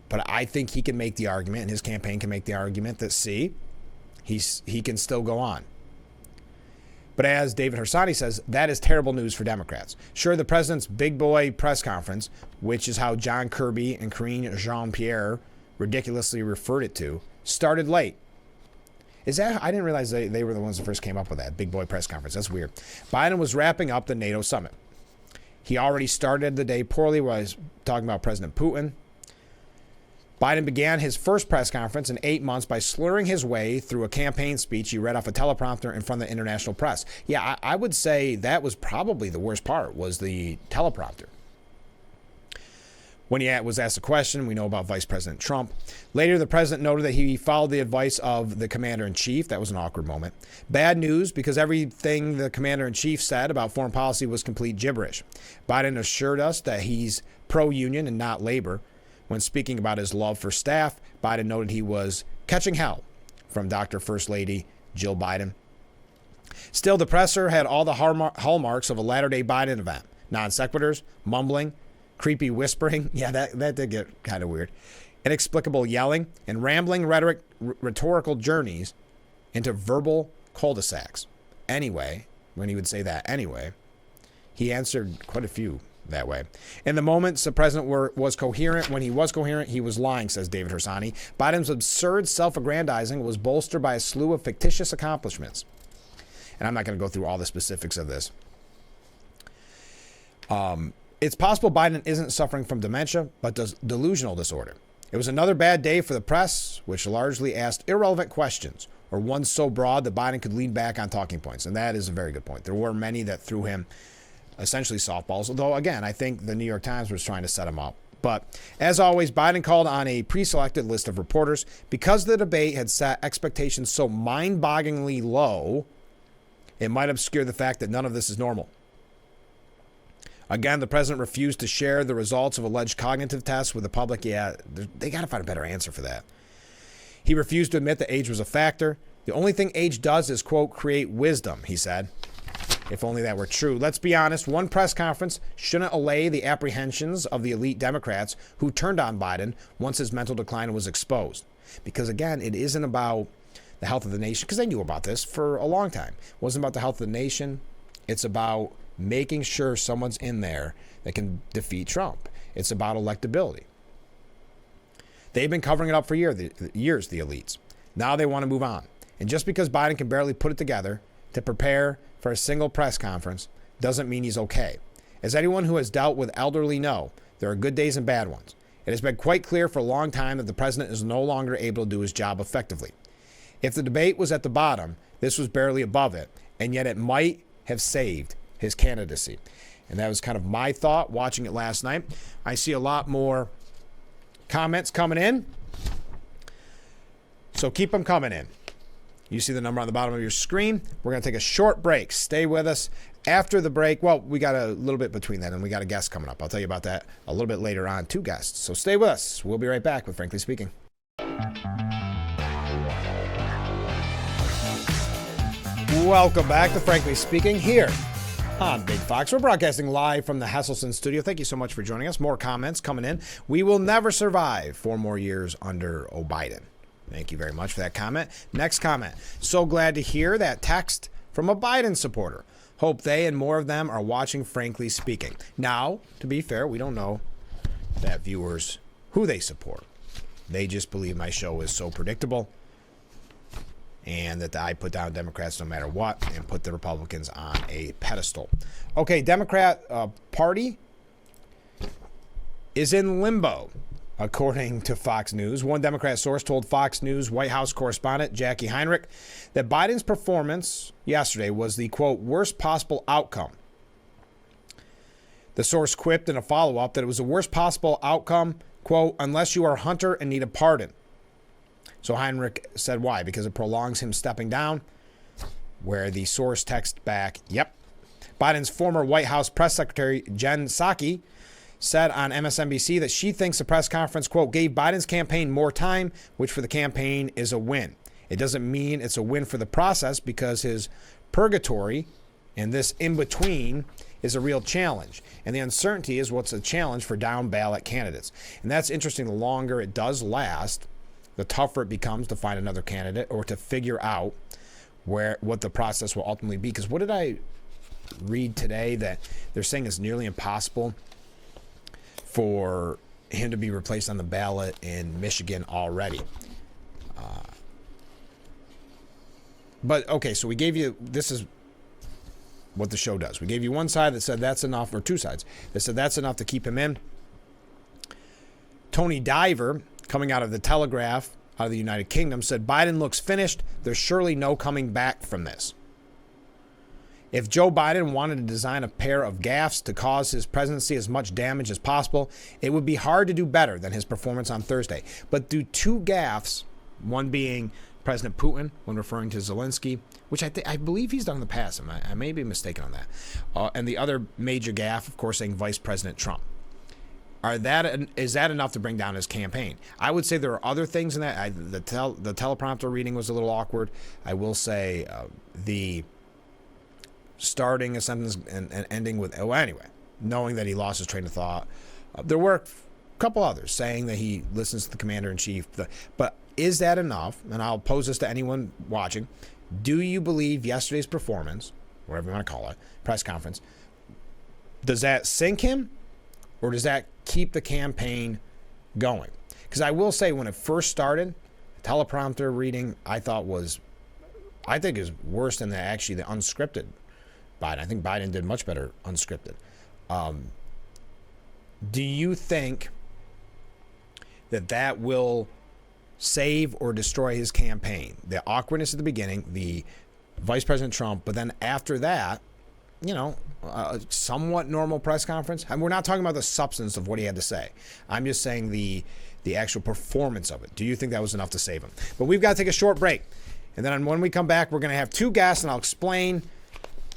But I think he can make the argument, and his campaign can make the argument that, he can still go on. But as David Harsanyi says, that is terrible news for Democrats. Sure, the president's big boy press conference, which is how John Kirby and Karine Jean-Pierre ridiculously referred it to, started late. I didn't realize they were the ones that first came up with that big boy press conference. That's weird. Biden was wrapping up the NATO summit. He already started the day poorly while he was talking about President Putin. Biden began his first press conference in 8 months by slurring his way through a campaign speech he read off a teleprompter in front of the international press. Yeah, I would say that was probably the worst part, was the teleprompter. When he was asked a question, we know about Vice President Trump. Later, the president noted that he followed the advice of the commander-in-chief. That was an awkward moment. Bad news, because everything the commander-in-chief said about foreign policy was complete gibberish. Biden assured us that he's pro-union and not labor. When speaking about his love for staff, Biden noted he was catching hell from Dr. First Lady Jill Biden. Still, the presser had all the hallmarks of a latter-day Biden event. Non-sequiturs, mumbling, creepy whispering. Yeah, that did get kind of weird. Inexplicable yelling and rambling rhetorical journeys into verbal cul-de-sacs. Anyway, when he would say that anyway, he answered quite a few that way. In the moments the president was coherent, when he was coherent, he was lying, says David Harsanyi. Biden's absurd self-aggrandizing was bolstered by a slew of fictitious accomplishments. And I'm not going to go through all the specifics of this. It's possible Biden isn't suffering from dementia, but delusional disorder. It was another bad day for the press, which largely asked irrelevant questions, or ones so broad that Biden could lean back on talking points. And that is a very good point. There were many that threw him essentially softballs, although, again, I think the New York Times was trying to set him up. But as always, Biden called on a pre-selected list of reporters. Because the debate had set expectations so mind-bogglingly low, it might obscure the fact that none of this is normal. Again, the president refused to share the results of alleged cognitive tests with the public. Yeah, they got to find a better answer for that. He refused to admit that age was a factor. The only thing age does is, quote, create wisdom, he said. If only that were true. Let's be honest, one press conference shouldn't allay the apprehensions of the elite Democrats who turned on Biden once his mental decline was exposed. Because, again, it isn't about the health of the nation, because they knew about this for a long time. It wasn't about the health of the nation. It's about making sure someone's in there that can defeat Trump. It's about electability. They've been covering it up for years, the elites. Now they want to move on. And just because Biden can barely put it together to prepare for a single press conference doesn't mean he's okay. As anyone who has dealt with elderly know, there are good days and bad ones. It has been quite clear for a long time that the president is no longer able to do his job effectively. If the debate was at the bottom, this was barely above it, and yet it might have saved his candidacy. And that was kind of my thought watching it last night. I see a lot more comments coming in, so keep them coming in. You see the number on the bottom of your screen. We're going to take a short break. Stay with us. After the break, well, we got a little bit between that, and we got a guest coming up. I'll tell you about that a little bit later on, 2 guests. So stay with us. We'll be right back with Frankly Speaking. Welcome back to Frankly Speaking here on Big Fox. We're broadcasting live from the Hesselson studio. Thank you so much for joining us. More comments coming in. We will never survive 4 more years under Biden. Thank you very much for that comment. Next comment. So glad to hear that text from a Biden supporter. Hope they and more of them are watching Frankly Speaking. Now, to be fair, we don't know that viewers who they support. They just believe my show is so predictable and that I put down Democrats no matter what and put the Republicans on a pedestal. Okay, Democrat Party is in limbo, according to Fox News. One Democrat source told Fox News White House correspondent Jackie Heinrich that Biden's performance yesterday was the, quote, worst possible outcome. The source quipped in a follow-up that it was the worst possible outcome, quote, unless you are Hunter and need a pardon. So Heinrich said why? Because it prolongs him stepping down, where the source texted back, yep. Biden's former White House press secretary, Jen Psaki, said on MSNBC that she thinks the press conference, quote, gave Biden's campaign more time, which for the campaign is a win. It doesn't mean it's a win for the process because his purgatory and this in-between is a real challenge. And the uncertainty is what's a challenge for down ballot candidates. And that's interesting. The longer it does last, the tougher it becomes to find another candidate or to figure out what the process will ultimately be. Because what did I read today that they're saying it's nearly impossible for him to be replaced on the ballot in Michigan already. But, okay, so we gave you, this is what the show does. We gave you one side that said that's enough, or 2 sides that said that's enough to keep him in. Tony Diver, coming out of the Telegraph, out of the United Kingdom, said Biden looks finished. There's surely no coming back from this. If Joe Biden wanted to design a pair of gaffes to cause his presidency as much damage as possible, it would be hard to do better than his performance on Thursday. But do 2 gaffes, one being President Putin when referring to Zelensky, which I believe he's done in the past. I may be mistaken on that. And the other major gaffe, of course, saying Vice President Trump. Is that enough to bring down his campaign? I would say there are other things in that. The teleprompter reading was a little awkward. I will say the starting a sentence and ending with, oh, anyway, knowing that he lost his train of thought. There were a couple others saying that he listens to the commander-in-chief. But is that enough? And I'll pose this to anyone watching. Do you believe yesterday's performance, whatever you want to call it, press conference, does that sink him? Or does that keep the campaign going? Because I will say when it first started, the teleprompter reading I think is worse than the unscripted Biden. I think Biden did much better unscripted. Do you think that will save or destroy his campaign? The awkwardness at the beginning, the Vice President Trump, but then after that, somewhat normal press conference. And we're not talking about the substance of what he had to say. I'm just saying the actual performance of it. Do you think that was enough to save him? But we've got to take a short break. And then when we come back, we're going to have 2 guests, and I'll explain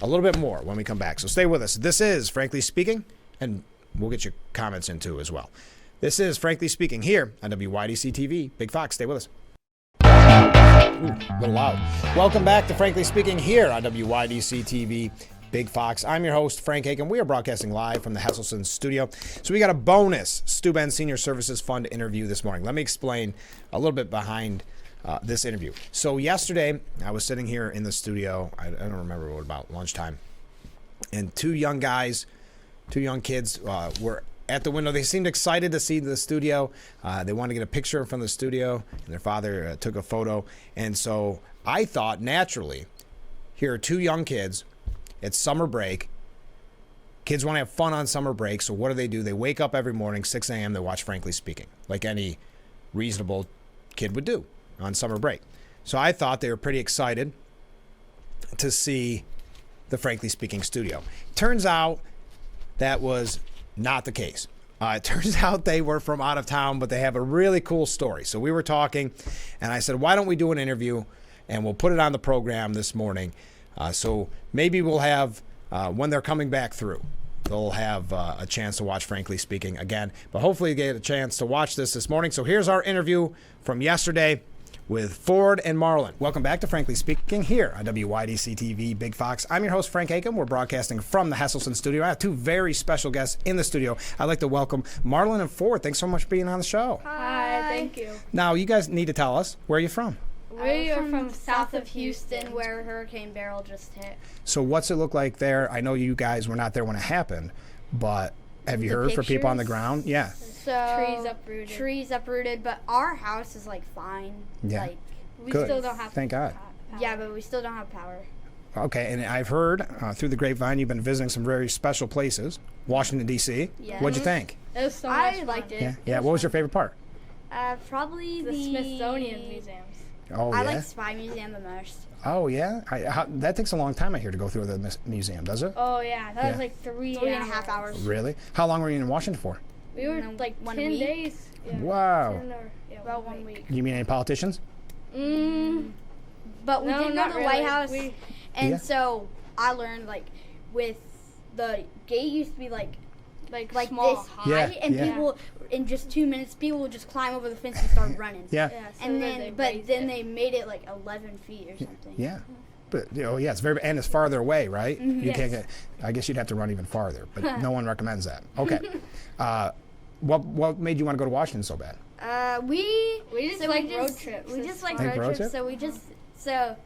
a little bit more when we come back. So stay with us. This is Frankly Speaking And we'll get your comments in too as well. This is Frankly Speaking here on WYDC TV. Big Fox, stay with us. Ooh, a little loud. Welcome back to Frankly Speaking here on WYDC TV. Big Fox. I'm your host, Frank Aiken. We are broadcasting live from the Hesselson studio. So we got a bonus Steuben Senior Services Fund interview this morning. Let me explain a little bit behind this interview. So yesterday, I was sitting here in the studio. I don't remember what, about lunchtime. And two young kids were at the window. They seemed excited to see the studio. They wanted to get a picture from the studio, and their father took a photo. And so I thought, naturally, here are two young kids. It's summer break. Kids want to have fun on summer break, so what do? They wake up every morning, 6 a.m., they watch Frankly Speaking, like any reasonable kid would do on summer break. So I thought they were pretty excited to see the Frankly Speaking studio. Turns out that was not the case. It turns out they were from out of town, but they have a really cool story. So we were talking, and I said, why don't we do an interview, and we'll put it on the program this morning. So maybe we'll have, when they're coming back through, they'll have a chance to watch Frankly Speaking again. But hopefully you get a chance to watch this morning. So here's our interview from yesterday with Ford and Marlin. Welcome back to Frankly Speaking here on WYDC TV Big Fox. I'm your host, Frank Aiken. We're broadcasting from the Hesselson studio. I have two very special guests in the studio. I'd like to welcome Marlin and Ford. Thanks so much for being on the show. Hi, thank you. Now, you guys need to tell us, where are you from? We are from south of Houston, where Hurricane Beryl just hit. So what's it look like there? I know you guys were not there when it happened, but have you heard from people on the ground? Yeah. So trees uprooted, but our house is like fine. Yeah. Like we Good. still don't have Thank God. power. Yeah, but we still don't have power. Okay, and I've heard through the grapevine you've been visiting some very special places. Washington, D.C. Yeah. What'd you think? It was so much fun. I liked it. Yeah. What was your favorite part? Probably the Smithsonian museums. Oh, I yeah? like Spy Museum the most. Oh, yeah? That takes a long time, I hear, to go through the museum, does it? Oh, yeah. That was like three and a half hours. Really? How long were you in Washington for? We were like 10 days. Yeah. Wow. About 1 week. You mean any politicians? But we did go to the White House. So I learned, like, with the gate used to be like small, this high, and people in just 2 minutes, people would just climb over the fence and start running. Yeah. So and then they made it like 11 feet or something. Yeah. But it's very, and it's farther away, right? Mm-hmm. You can't get. I guess you'd have to run even farther, but no one recommends that. Okay. What made you want to go to Washington so bad? We just like road trips. We just like road trips. So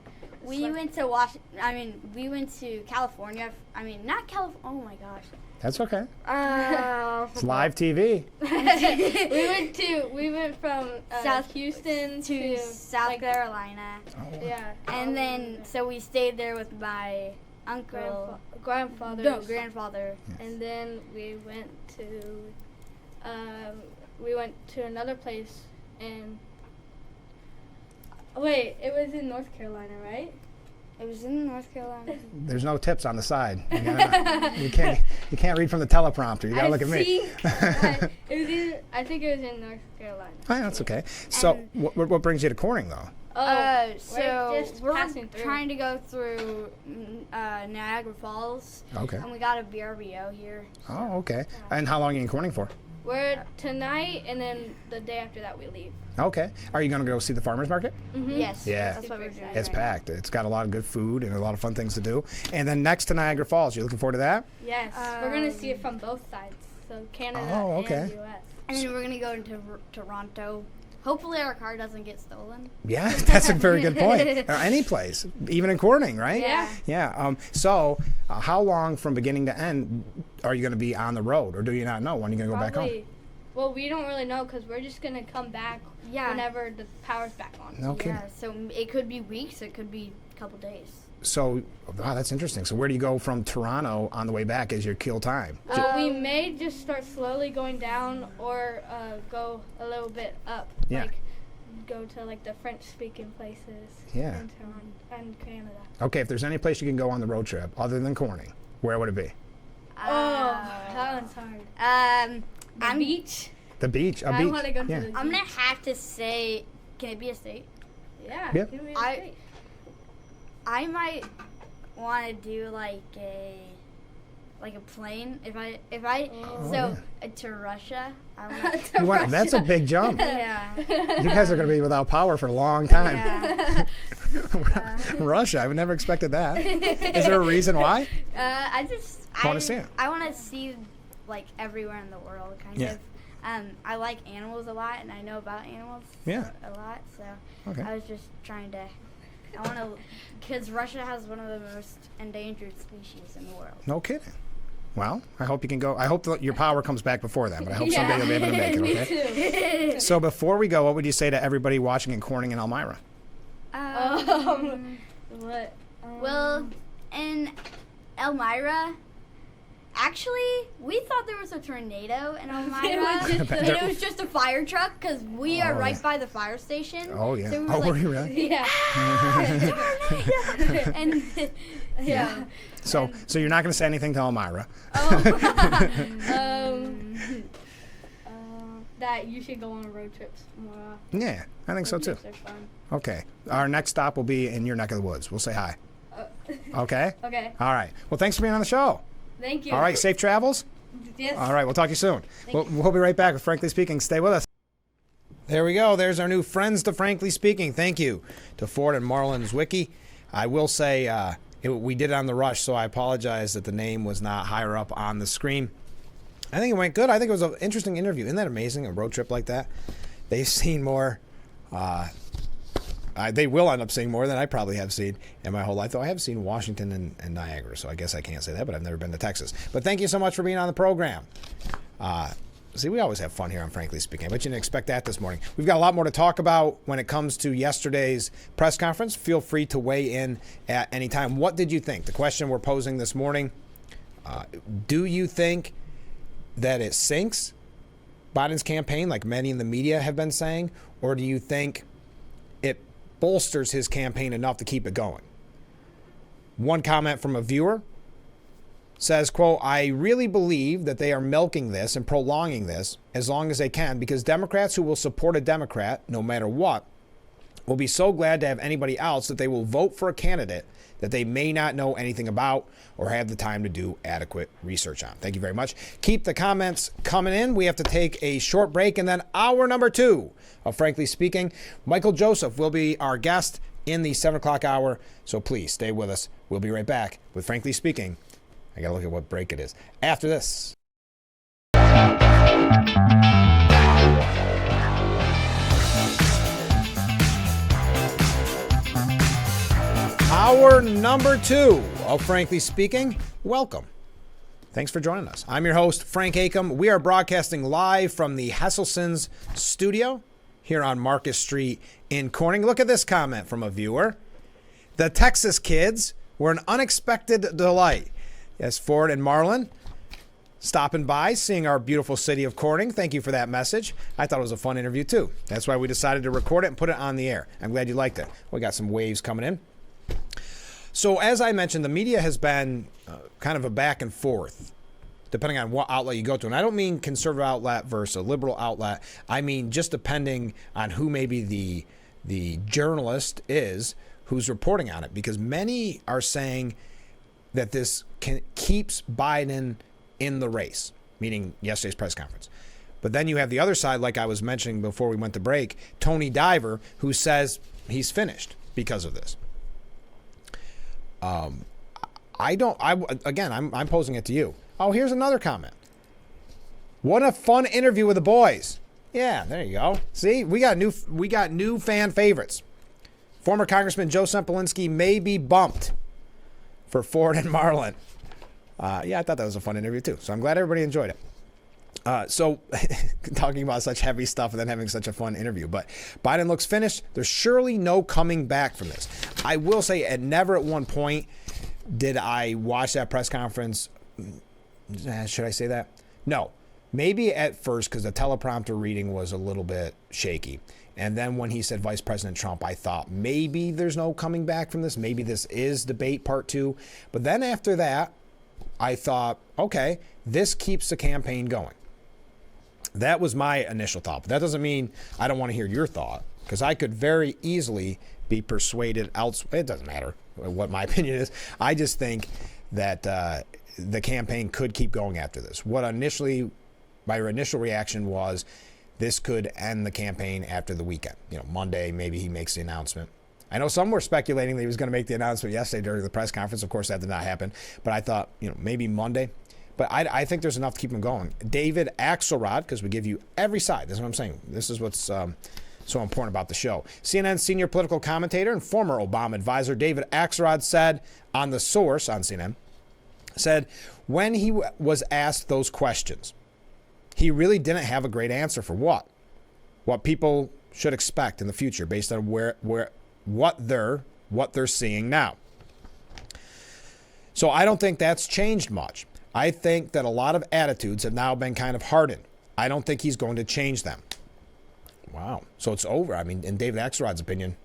we went to Washington. I mean, we went to California. I mean, not California. Oh my gosh. That's okay. It's live TV. we went from South Houston to South Carolina. Oh. Yeah. And then so we stayed there with my uncle, grandfather. Yes. And then we went to another place and wait, it was in North Carolina, right? It was in North Carolina. There's no tips on the side. You can't read from the teleprompter. You gotta look at me. I think it was in North Carolina. Oh, yeah, that's okay. So what brings you to Corning though? So we're trying to go through Niagara Falls. Okay. And we got a BRBO here. Oh, okay. And how long are you in Corning for? We're tonight, and then the day after that we leave. Okay. Are you going to go see the farmers market? Mm-hmm. Yes. Yeah. That's what we're doing. It's packed. It's got a lot of good food and a lot of fun things to do. And then next to Niagara Falls, you looking forward to that? Yes. We're going to see it from both sides, so Canada and U.S. And then we're going to go into Toronto. Hopefully our car doesn't get stolen. Yeah, that's a very good point. Any place, even in Corning, right? Yeah. Yeah. So how long from beginning to end are you going to be on the road, or do you not know when you're going to go back home? Well, we don't really know because we're just going to come back whenever the power's back on. No kidding. Yeah, so it could be weeks, it could be a couple days. So, wow, that's interesting. So where do you go from Toronto on the way back as your kill time? We may just start slowly going down or go a little bit up. Yeah. Like go to like the French-speaking places yeah. in Toronto and Canada. Okay, if there's any place you can go on the road trip other than Corning, where would it be? That one's hard. The beach. The beach? A beach? I want to go to the beach. I'm going to have to say, can it be a state? Yeah. Yep. Can it be a state? I might want to do like like a plane. To Russia. That's a big jump. Yeah. You guys are going to be without power for a long time. Yeah. Russia, I would never expected that. Is there a reason why? I want to see it. I want to see like everywhere in the world, kind of. I like animals a lot, and I know about animals a lot. So I was just trying to. I want to, because Russia has one of the most endangered species in the world. No kidding. Well, I hope you can go. I hope that your power comes back before then, but I hope someday you'll be able to make it, okay? Me too. So before we go, what would you say to everybody watching in Corning and Elmira? What? Well, in Elmira, actually, we thought there was a tornado in Elmira, and it was just a fire truck because we are right by the fire station. Oh, yeah. So were you really? Yeah. Tornado! And, yeah. So you're not going to say anything to Elmira? That you should go on road trips more. Yeah, I think so too. Trips are fun. Okay. Our next stop will be in your neck of the woods. We'll say hi. Okay? Okay. All right. Well, thanks for being on the show. Thank you. All right. Safe travels. Yes. All right. We'll talk to you soon. We'll be right back with Frankly Speaking. Stay with us. There we go. There's our new friends to Frankly Speaking. Thank you to Ford and Marlin's Wiki. I will say we did it on the rush, so I apologize that the name was not higher up on the screen. I think it went good. I think it was an interesting interview. Isn't that amazing, a road trip like that? They've seen more. They will end up seeing more than I probably have seen in my whole life, though I have seen Washington and Niagara, so I guess I can't say that, but I've never been to Texas. But thank you so much for being on the program. See, we always have fun here on Frankly Speaking, but you didn't expect that this morning. We've got a lot more to talk about when it comes to yesterday's press conference. Feel free to weigh in at any time. What did you think? The question we're posing this morning, do you think that it sinks Biden's campaign, like many in the media have been saying, or do you think it bolsters his campaign enough to keep it going? One comment from a viewer says, quote, I really believe that they are milking this and prolonging this as long as they can because Democrats who will support a Democrat, no matter what, will be so glad to have anybody else that they will vote for a candidate that they may not know anything about or have the time to do adequate research on. Thank you very much. Keep the comments coming in. We have to take a short break, and then hour number 2 of Frankly Speaking. Michael Joseph will be our guest in the 7 o'clock hour, so please stay with us. We'll be right back with Frankly Speaking. I got to look at what break it is. After this. Hour number 2 of Frankly Speaking. Welcome. Thanks for joining us. I'm your host, Frank Acom. We are broadcasting live from the Hesselson's studio here on Marcus Street in Corning. Look at this comment from a viewer. The Texas kids were an unexpected delight. Yes, Ford and Marlin stopping by, seeing our beautiful city of Corning. Thank you for that message. I thought it was a fun interview, too. That's why we decided to record it and put it on the air. I'm glad you liked it. We got some waves coming in. So as I mentioned, the media has been kind of a back and forth, depending on what outlet you go to. And I don't mean conservative outlet versus a liberal outlet. I mean just depending on who maybe the journalist is who's reporting on it. Because many are saying that this keeps Biden in the race, meaning yesterday's press conference. But then you have the other side, like I was mentioning before we went to break, Tony Diver, who says he's finished because of this. I'm posing it to you. Oh, here's another comment. What a fun interview with the boys. Yeah, there you go. See, we got new fan favorites. Former Congressman Joe Sempolinski may be bumped for Ford and Marlin. I thought that was a fun interview too. So I'm glad everybody enjoyed it. So talking about such heavy stuff and then having such a fun interview. But Biden looks finished. There's surely no coming back from this. I will say never at one point did I watch that press conference. Should I say that? No. Maybe at first because the teleprompter reading was a little bit shaky. And then when he said Vice President Trump, I thought maybe there's no coming back from this. Maybe this is debate part 2. But then after that, I thought, okay, this keeps the campaign going. That was my initial thought. But that doesn't mean I don't want to hear your thought, because I could very easily be persuaded elsewhere. It doesn't matter what my opinion is. I just think that the campaign could keep going after this. My initial reaction was this could end the campaign after the weekend. Monday, maybe he makes the announcement. I know some were speculating that he was going to make the announcement yesterday during the press conference. Of course, that did not happen. But I thought, maybe Monday. But I think there's enough to keep him going. David Axelrod, because we give you every side. That's what I'm saying. This is what's so important about the show. CNN senior political commentator and former Obama advisor David Axelrod said on The Source on CNN, said when he was asked those questions, he really didn't have a great answer for what people should expect in the future based on what they're seeing now. So I don't think that's changed much. I think that a lot of attitudes have now been kind of hardened. I don't think he's going to change them. Wow. So it's over. I mean, in David Axelrod's opinion,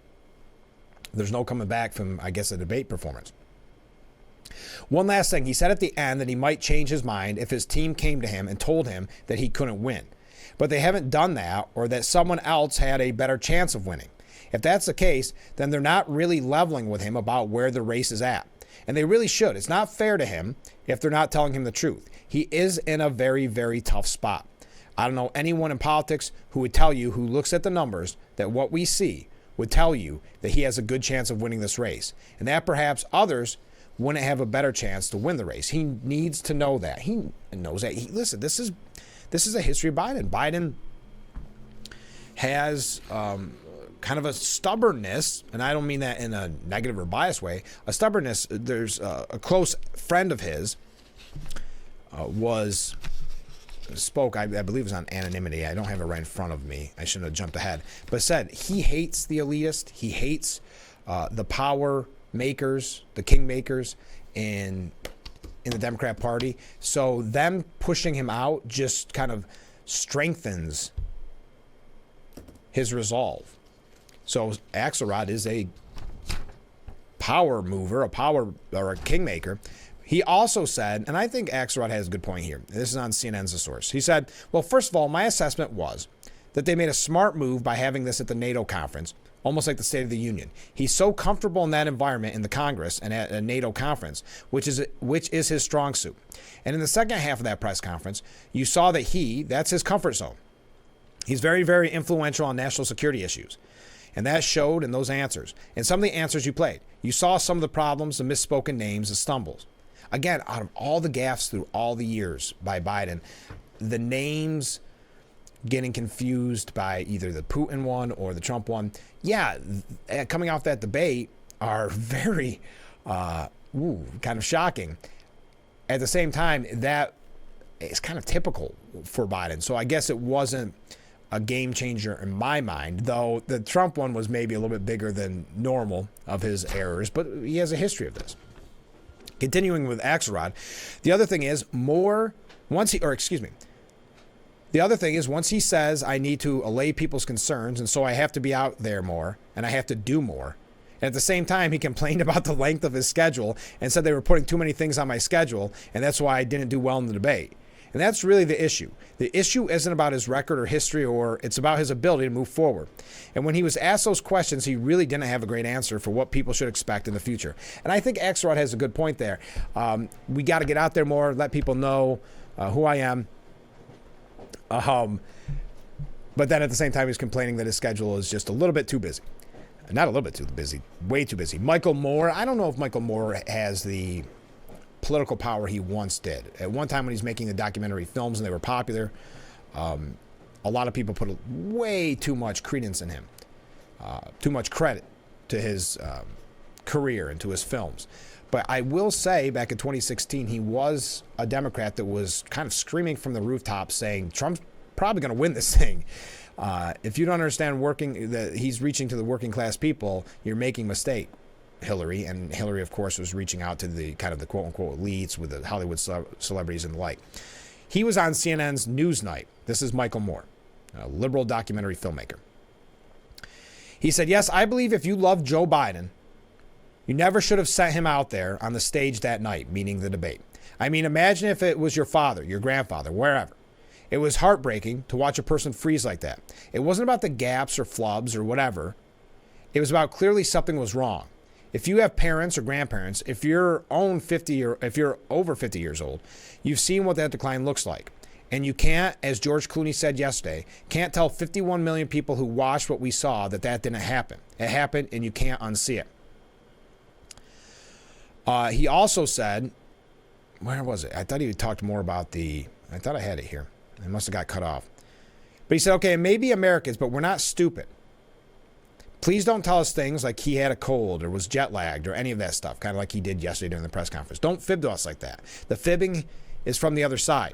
there's no coming back from, I guess, a debate performance. One last thing. He said at the end that he might change his mind if his team came to him and told him that he couldn't win. But they haven't done that, or that someone else had a better chance of winning. If that's the case, then they're not really leveling with him about where the race is at. And they really should. It's not fair to him if they're not telling him the truth. He is in a very, very tough spot. I don't know anyone in politics who would tell you, who looks at the numbers, that what we see would tell you that he has a good chance of winning this race. And that perhaps others wouldn't have a better chance to win the race. He needs to know that. He knows that. Listen, this is a history of Biden. Biden has kind of a stubbornness, and I don't mean that in a negative or biased way, a stubbornness. There's a close friend of his spoke, I believe it was on anonymity. I don't have it right in front of me. I shouldn't have jumped ahead. But said he hates the elitist. He hates the power makers, the kingmakers in the Democrat Party. So them pushing him out just kind of strengthens his resolve. So Axelrod is a power mover, or a kingmaker. He also said, and I think Axelrod has a good point here. This is on CNN's The Source. He said, well, first of all, my assessment was that they made a smart move by having this at the NATO conference, almost like the State of the Union. He's so comfortable in that environment in the Congress and at a NATO conference, which is his strong suit. And in the second half of that press conference, you saw that that's his comfort zone. He's very, very influential on national security issues. And that showed in those answers. And some of the answers you played, you saw some of the problems, the misspoken names, the stumbles. Again, out of all the gaffes through all the years by Biden, the names getting confused by either the Putin one or the Trump one, coming off that debate are very kind of shocking. At the same time, that is kind of typical for Biden. So I guess it wasn't a game changer in my mind, though the Trump one was maybe a little bit bigger than normal of his errors, but he has a history of this. Continuing with Axelrod, the other thing is once he says I need to allay people's concerns, and so I have to be out there more and I have to do more. And at the same time, he complained about the length of his schedule and said they were putting too many things on my schedule, and that's why I didn't do well in the debate. And that's really the issue. The issue isn't about his record or history, or it's about his ability to move forward. And when he was asked those questions, he really didn't have a great answer for what people should expect in the future. And I think Axelrod has a good point there. We got to get out there more, let people know who I am. But then at the same time, he's complaining that his schedule is just a little bit too busy. Not a little bit too busy, way too busy. Michael Moore, I don't know if Michael Moore has the political power he once did. At one time when he's making the documentary films and they were popular, a lot of people put way too much credence in him, too much credit to his career and to his films. But I will say back in 2016, he was a Democrat that was kind of screaming from the rooftops saying Trump's probably going to win this thing. If you don't understand that he's reaching to the working class people, you're making a mistake. Hillary, and Hillary, of course, was reaching out to the kind of the quote-unquote elites with the Hollywood celebrities and the like. He was on CNN's Newsnight. This is Michael Moore, a liberal documentary filmmaker. He said, yes, I believe if you love Joe Biden, you never should have sent him out there on the stage that night, meaning the debate. I mean, imagine if it was your father, your grandfather, wherever. It was heartbreaking to watch a person freeze like that. It wasn't about the gaps or flubs or whatever. It was about clearly something was wrong. If you have parents or grandparents, if you're over 50 years old, you've seen what that decline looks like. And you can't, as George Clooney said yesterday, can't tell 51 million people who watched what we saw that didn't happen. It happened, and you can't unsee it. He also said, where was it? I thought he talked more about I thought I had it here. I must have got cut off. But he said, okay, maybe Americans, but we're not stupid. Please don't tell us things like he had a cold or was jet lagged or any of that stuff, kind of like he did yesterday during the press conference. Don't fib to us like that. The fibbing is from the other side.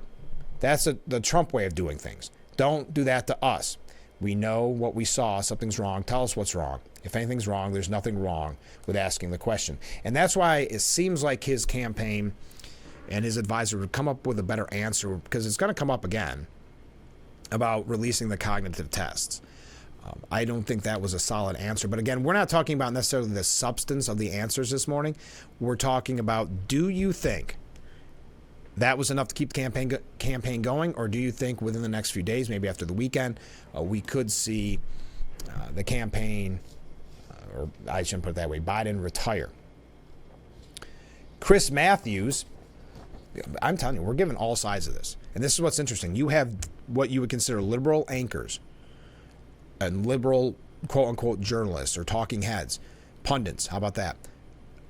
That's the Trump way of doing things. Don't do that to us. We know what we saw. Something's wrong. Tell us what's wrong. If anything's wrong, there's nothing wrong with asking the question. And that's why it seems like his campaign and his advisor would come up with a better answer, because it's going to come up again about releasing the cognitive tests. I don't think that was a solid answer. But again, we're not talking about necessarily the substance of the answers this morning. We're talking about, do you think that was enough to keep the campaign going, or do you think within the next few days, maybe after the weekend, we could see the campaign, or I shouldn't put it that way, Biden retire? Chris Matthews, I'm telling you, we're giving all sides of this. And this is what's interesting. You have what you would consider liberal anchors and liberal, quote-unquote, journalists or talking heads, pundits, how about that,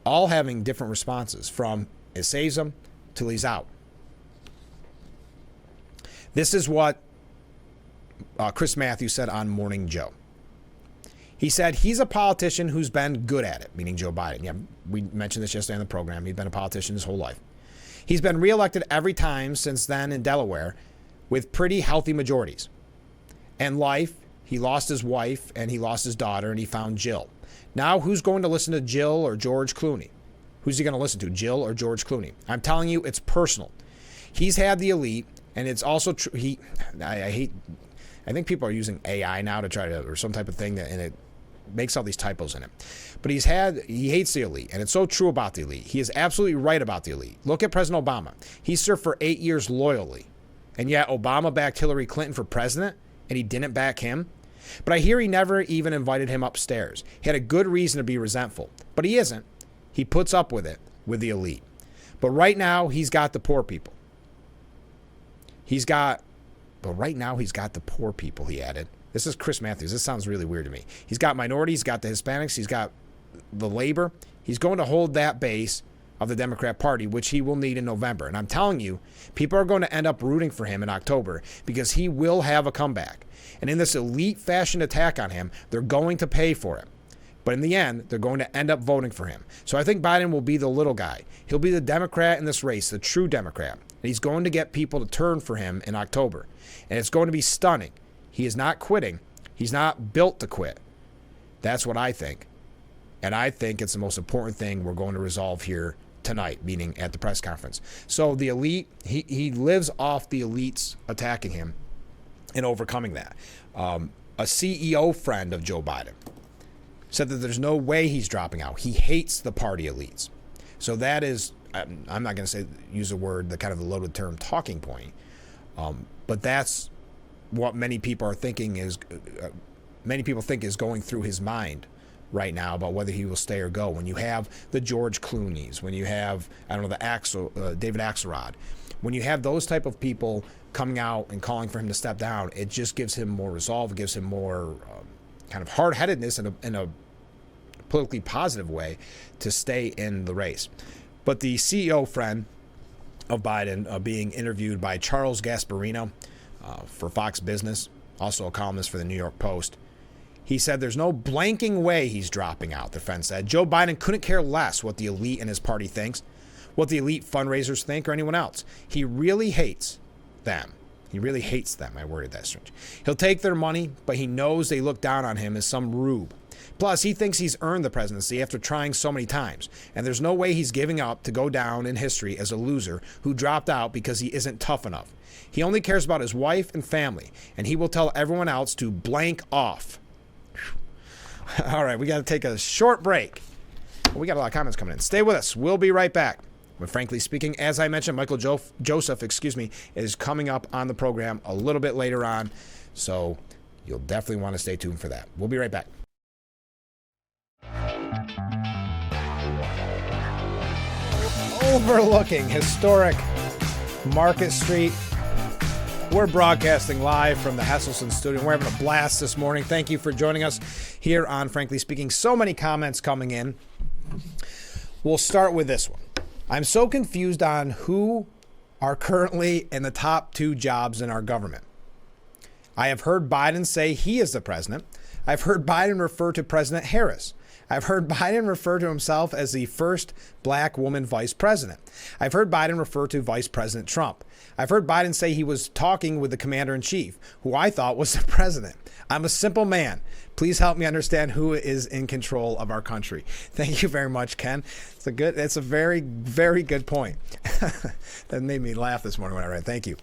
all having different responses, from it saves him till he's out. This is what Chris Matthews said on Morning Joe. He said he's a politician who's been good at it, meaning Joe Biden. Yeah, we mentioned this yesterday on the program. He's been a politician his whole life. He's been reelected every time since then in Delaware with pretty healthy majorities. And life, he lost his wife and he lost his daughter and he found Jill. Now, who's going to listen to Jill or George Clooney? Who's he going to listen to, Jill or George Clooney? I'm telling you, it's personal. He's had the elite, and it's also true. I think people are using AI now to try to, or some type of thing, and it makes all these typos in it. But he hates the elite, and it's so true about the elite. He is absolutely right about the elite. Look at President Obama. He served for 8 years loyally, and yet Obama backed Hillary Clinton for president, and he didn't back him. But I hear he never even invited him upstairs. He had a good reason to be resentful, but he isn't. He puts up with it with the elite. But right now, he's got the poor people. But right now, he's got the poor people, he added. This is Chris Matthews. This sounds really weird to me. He's got minorities, he's got the Hispanics, he's got the labor. He's going to hold that base of the Democrat Party, which he will need in November. And I'm telling you, people are going to end up rooting for him in October because he will have a comeback. And in this elite fashion attack on him, they're going to pay for it. But in the end, they're going to end up voting for him. So I think Biden will be the little guy. He'll be the Democrat in this race, the true Democrat. And he's going to get people to turn for him in October. And it's going to be stunning. He is not quitting. He's not built to quit. That's what I think. And I think it's the most important thing we're going to resolve here tonight, meaning at the press conference. So the elite, he lives off the elites attacking him and overcoming that. A CEO friend of Joe Biden said that there's no way he's dropping out. He hates the party elites. So that is, I'm not going to use a word, the kind of the loaded term talking point, but that's what many people are thinking is, many people think is going through his mind right now about whether he will stay or go. When you have the George Clooneys, when you have, the David Axelrod, when you have those type of people coming out and calling for him to step down, it just gives him more resolve, it gives him more kind of hard-headedness in a politically positive way to stay in the race. But the CEO friend of Biden being interviewed by Charles Gasparino for Fox Business, also a columnist for the New York Post, he said there's no blanking way he's dropping out, the friend said. Joe Biden couldn't care less what the elite and his party thinks, what the elite fundraisers think, or anyone else. He really hates them. He really hates them. I worded that strange. He'll take their money, but he knows they look down on him as some rube. Plus, he thinks he's earned the presidency after trying so many times, and there's no way he's giving up to go down in history as a loser who dropped out because he isn't tough enough. He only cares about his wife and family, and he will tell everyone else to blank off. All right, we got to take a short break. We got a lot of comments coming in. Stay with us. We'll be right back. But frankly speaking, as I mentioned, Michael Joseph, is coming up on the program a little bit later on. So you'll definitely want to stay tuned for that. We'll be right back. overlooking historic Market Street. We're broadcasting live from the Hesselson studio. We're having a blast this morning. Thank you for joining us here on Frankly Speaking. So many comments coming in. We'll start with this one. I'm so confused on who are currently in the top 2 jobs in our government. I have heard Biden say he is the president. I've heard Biden refer to President Harris. I've heard Biden refer to himself as the first black woman vice president. I've heard Biden refer to Vice President Trump. I've heard Biden say he was talking with the commander-in-chief, who I thought was the president. I'm a simple man. Please help me understand who is in control of our country. Thank you very much, Ken. It's a very, very good point. That made me laugh this morning when I read it. Thank you.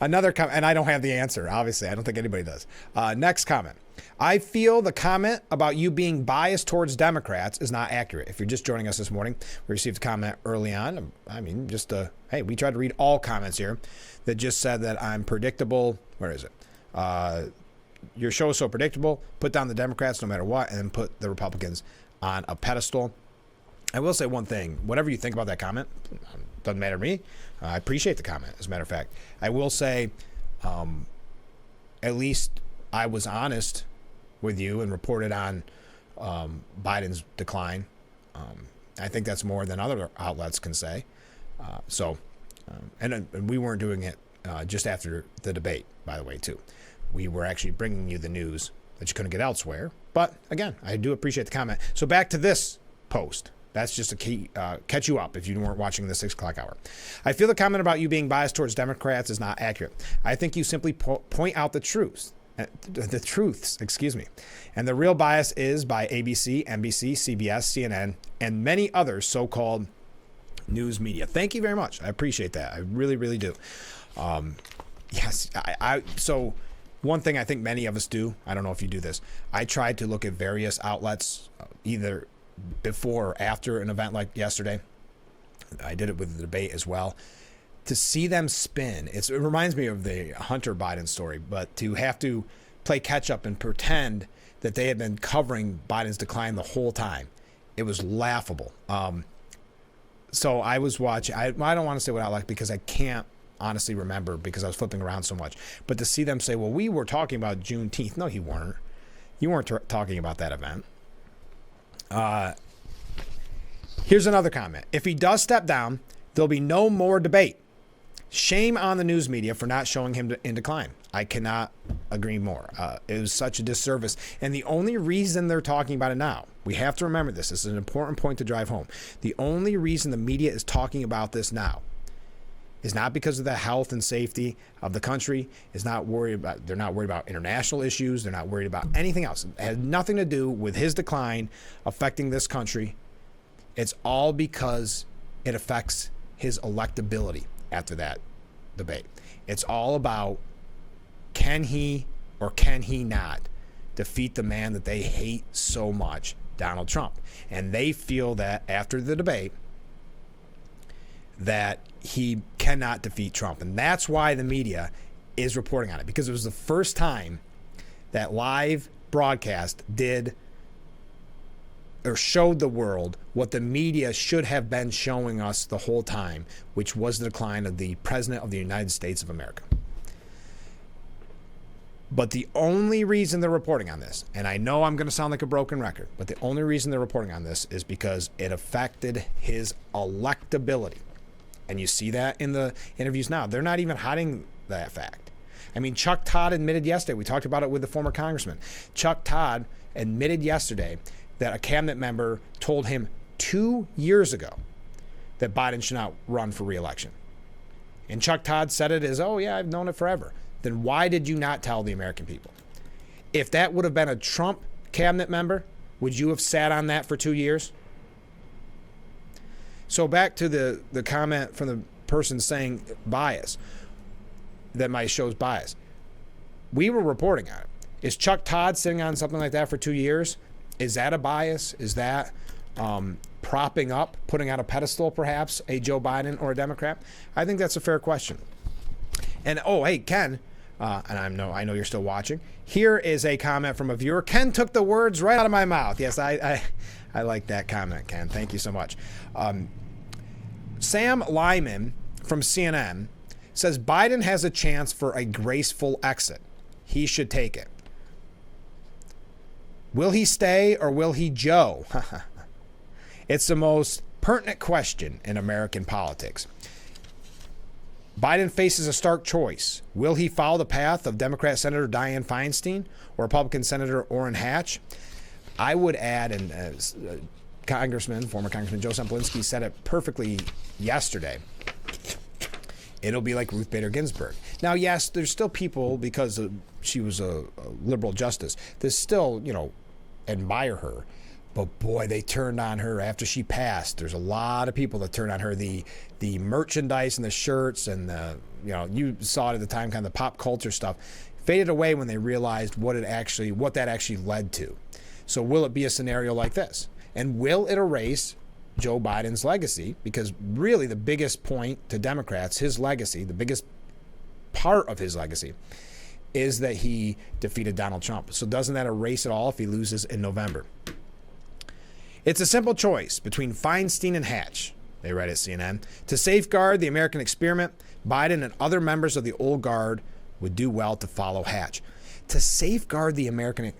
Another comment, and I don't have the answer, obviously. I don't think anybody does. Next comment. I feel the comment about you being biased towards Democrats is not accurate. If you're just joining us this morning, we received a comment early on. I mean, hey, we tried to read all comments here that just said that I'm predictable. Where is it? Your show is so predictable. Put down the Democrats no matter what, and then put the Republicans on a pedestal. I will say one thing. Whatever you think about that comment, doesn't matter to me. I appreciate the comment, as a matter of fact. I will say, at least I was honest with you and reported on Biden's decline. I think that's more than other outlets can say. And we weren't doing it just after the debate, by the way, too. We were actually bringing you the news that you couldn't get elsewhere. But again, I do appreciate the comment. So back to this post. That's just a key, catch you up if you weren't watching the 6 o'clock hour. I feel the comment about you being biased towards Democrats is not accurate. I think you simply point out the truths, and the real bias is by ABC, NBC, CBS, CNN, and many others so-called news media. Thank you very much. I appreciate that. I really, really do. Yes. So one thing I think many of us do, I don't know if you do this, I tried to look at various outlets, either before or after an event like yesterday. I did it with the debate as well. To see them spin, it reminds me of the Hunter Biden story, but to have to play catch up and pretend that they had been covering Biden's decline the whole time, it was laughable. So I was watching, I don't want to say what I like because I can't honestly remember because I was flipping around so much, but to see them say, well, we were talking about Juneteenth. No, you weren't. You weren't talking about that event. Here's another comment. If he does step down, there'll be no more debate. Shame on the news media for not showing him in decline. I cannot agree more. It was such a disservice. And the only reason they're talking about it now, we have to remember this. This is an important point to drive home. The only reason the media is talking about this now is not because of the health and safety of the country. They're not worried about international issues. They're not worried about anything else. It has nothing to do with his decline affecting this country. It's all because it affects his electability after that debate. It's all about can he or can he not defeat the man that they hate so much, Donald Trump. And they feel that after the debate that he cannot defeat Trump. And that's why the media is reporting on it, because it was the first time that live broadcast did or showed the world what the media should have been showing us the whole time, which was the decline of the President of the United States of America. But the only reason they're reporting on this, and I know I'm going to sound like a broken record, but the only reason they're reporting on this is because it affected his electability. And you see that in the interviews now. They're not even hiding that fact. I mean, Chuck Todd admitted yesterday, we talked about it with the former congressman. Chuck Todd admitted yesterday that a cabinet member told him 2 years ago that Biden should not run for re-election. And Chuck Todd said it as, oh yeah, I've known it forever. Then why did you not tell the American people? If that would have been a Trump cabinet member, would you have sat on that for 2 years? So back to the comment from the person saying bias, that my show's bias. We were reporting on it. Is Chuck Todd sitting on something like that for 2 years? Is that a bias? Is that propping up, putting on a pedestal perhaps a Joe Biden or a Democrat? I think that's a fair question. And oh, hey, Ken, and I know you're still watching. Here is a comment from a viewer. Ken took the words right out of my mouth. Yes, I like that comment, Ken. Thank you so much. Sam Lyman from CNN says Biden has a chance for a graceful exit. He should take it. Will he stay or will he Joe? It's the most pertinent question in American politics. Biden faces a stark choice. Will he follow the path of Democrat Senator Dianne Feinstein or Republican Senator Orrin Hatch? I would add, and former Congressman Joe Semplinsky said it perfectly yesterday, it'll be like Ruth Bader Ginsburg. Now, yes, there's still people, because she was a liberal justice, that still, admire her. But boy, they turned on her after she passed. There's a lot of people that turned on her. The merchandise and the shirts and you saw it at the time, kind of the pop culture stuff, faded away when they realized what that actually led to. So will it be a scenario like this? And will it erase Joe Biden's legacy? Because really the biggest point to Democrats, his legacy, the biggest part of his legacy, is that he defeated Donald Trump. So doesn't that erase it all if he loses in November? It's a simple choice between Feinstein and Hatch, they read at CNN. To safeguard the American experiment, Biden and other members of the old guard would do well to follow Hatch. To safeguard the American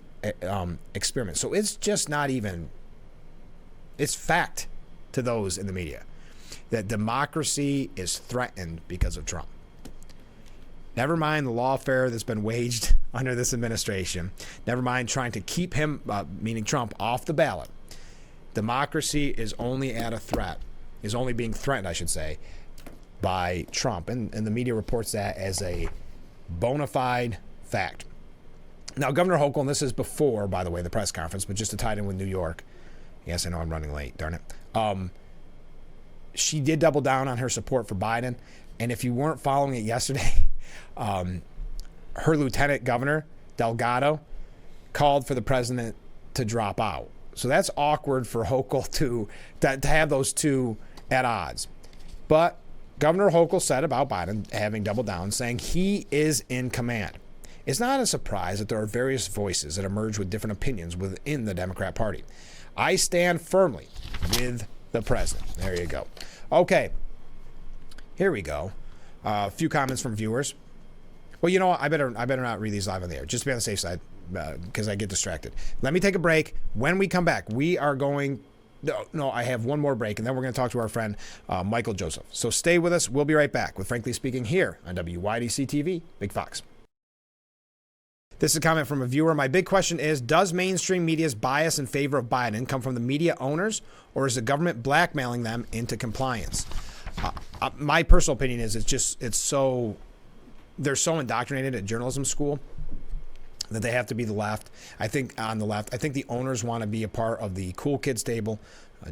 experiment. So it's just not even, it's fact to those in the media that democracy is threatened because of Trump. Never mind the lawfare that's been waged under this administration. Never mind trying to keep him, meaning Trump, off the ballot. Democracy is only being threatened, I should say, by Trump. And the media reports that as a bona fide fact. Now, Governor Hochul, and this is before, by the way, the press conference, but just to tie it in with New York. Yes, I know I'm running late, darn it. She did double down on her support for Biden. And if you weren't following it yesterday, her lieutenant governor, Delgado, called for the president to drop out. So that's awkward for Hochul to have those two at odds. But Governor Hochul said about Biden having doubled down, saying he is in command. It's not a surprise that there are various voices that emerge with different opinions within the Democrat Party. I stand firmly with the president. There you go. Okay, here we go. A few comments from viewers. Well, you know what? I better not read these live on the air, just to be on the safe side, because I get distracted. Let me take a break. When we come back, we are going... No, I have one more break, and then we're going to talk to our friend Michael Joseph. So stay with us. We'll be right back with Frankly Speaking here on WYDC TV, Big Fox. This is a comment from a viewer. My big question is, does mainstream media's bias in favor of Biden come from the media owners, or is the government blackmailing them into compliance? My personal opinion is they're so indoctrinated at journalism school that they have to be the left. I think on the left, I think the owners want to be a part of the cool kids table,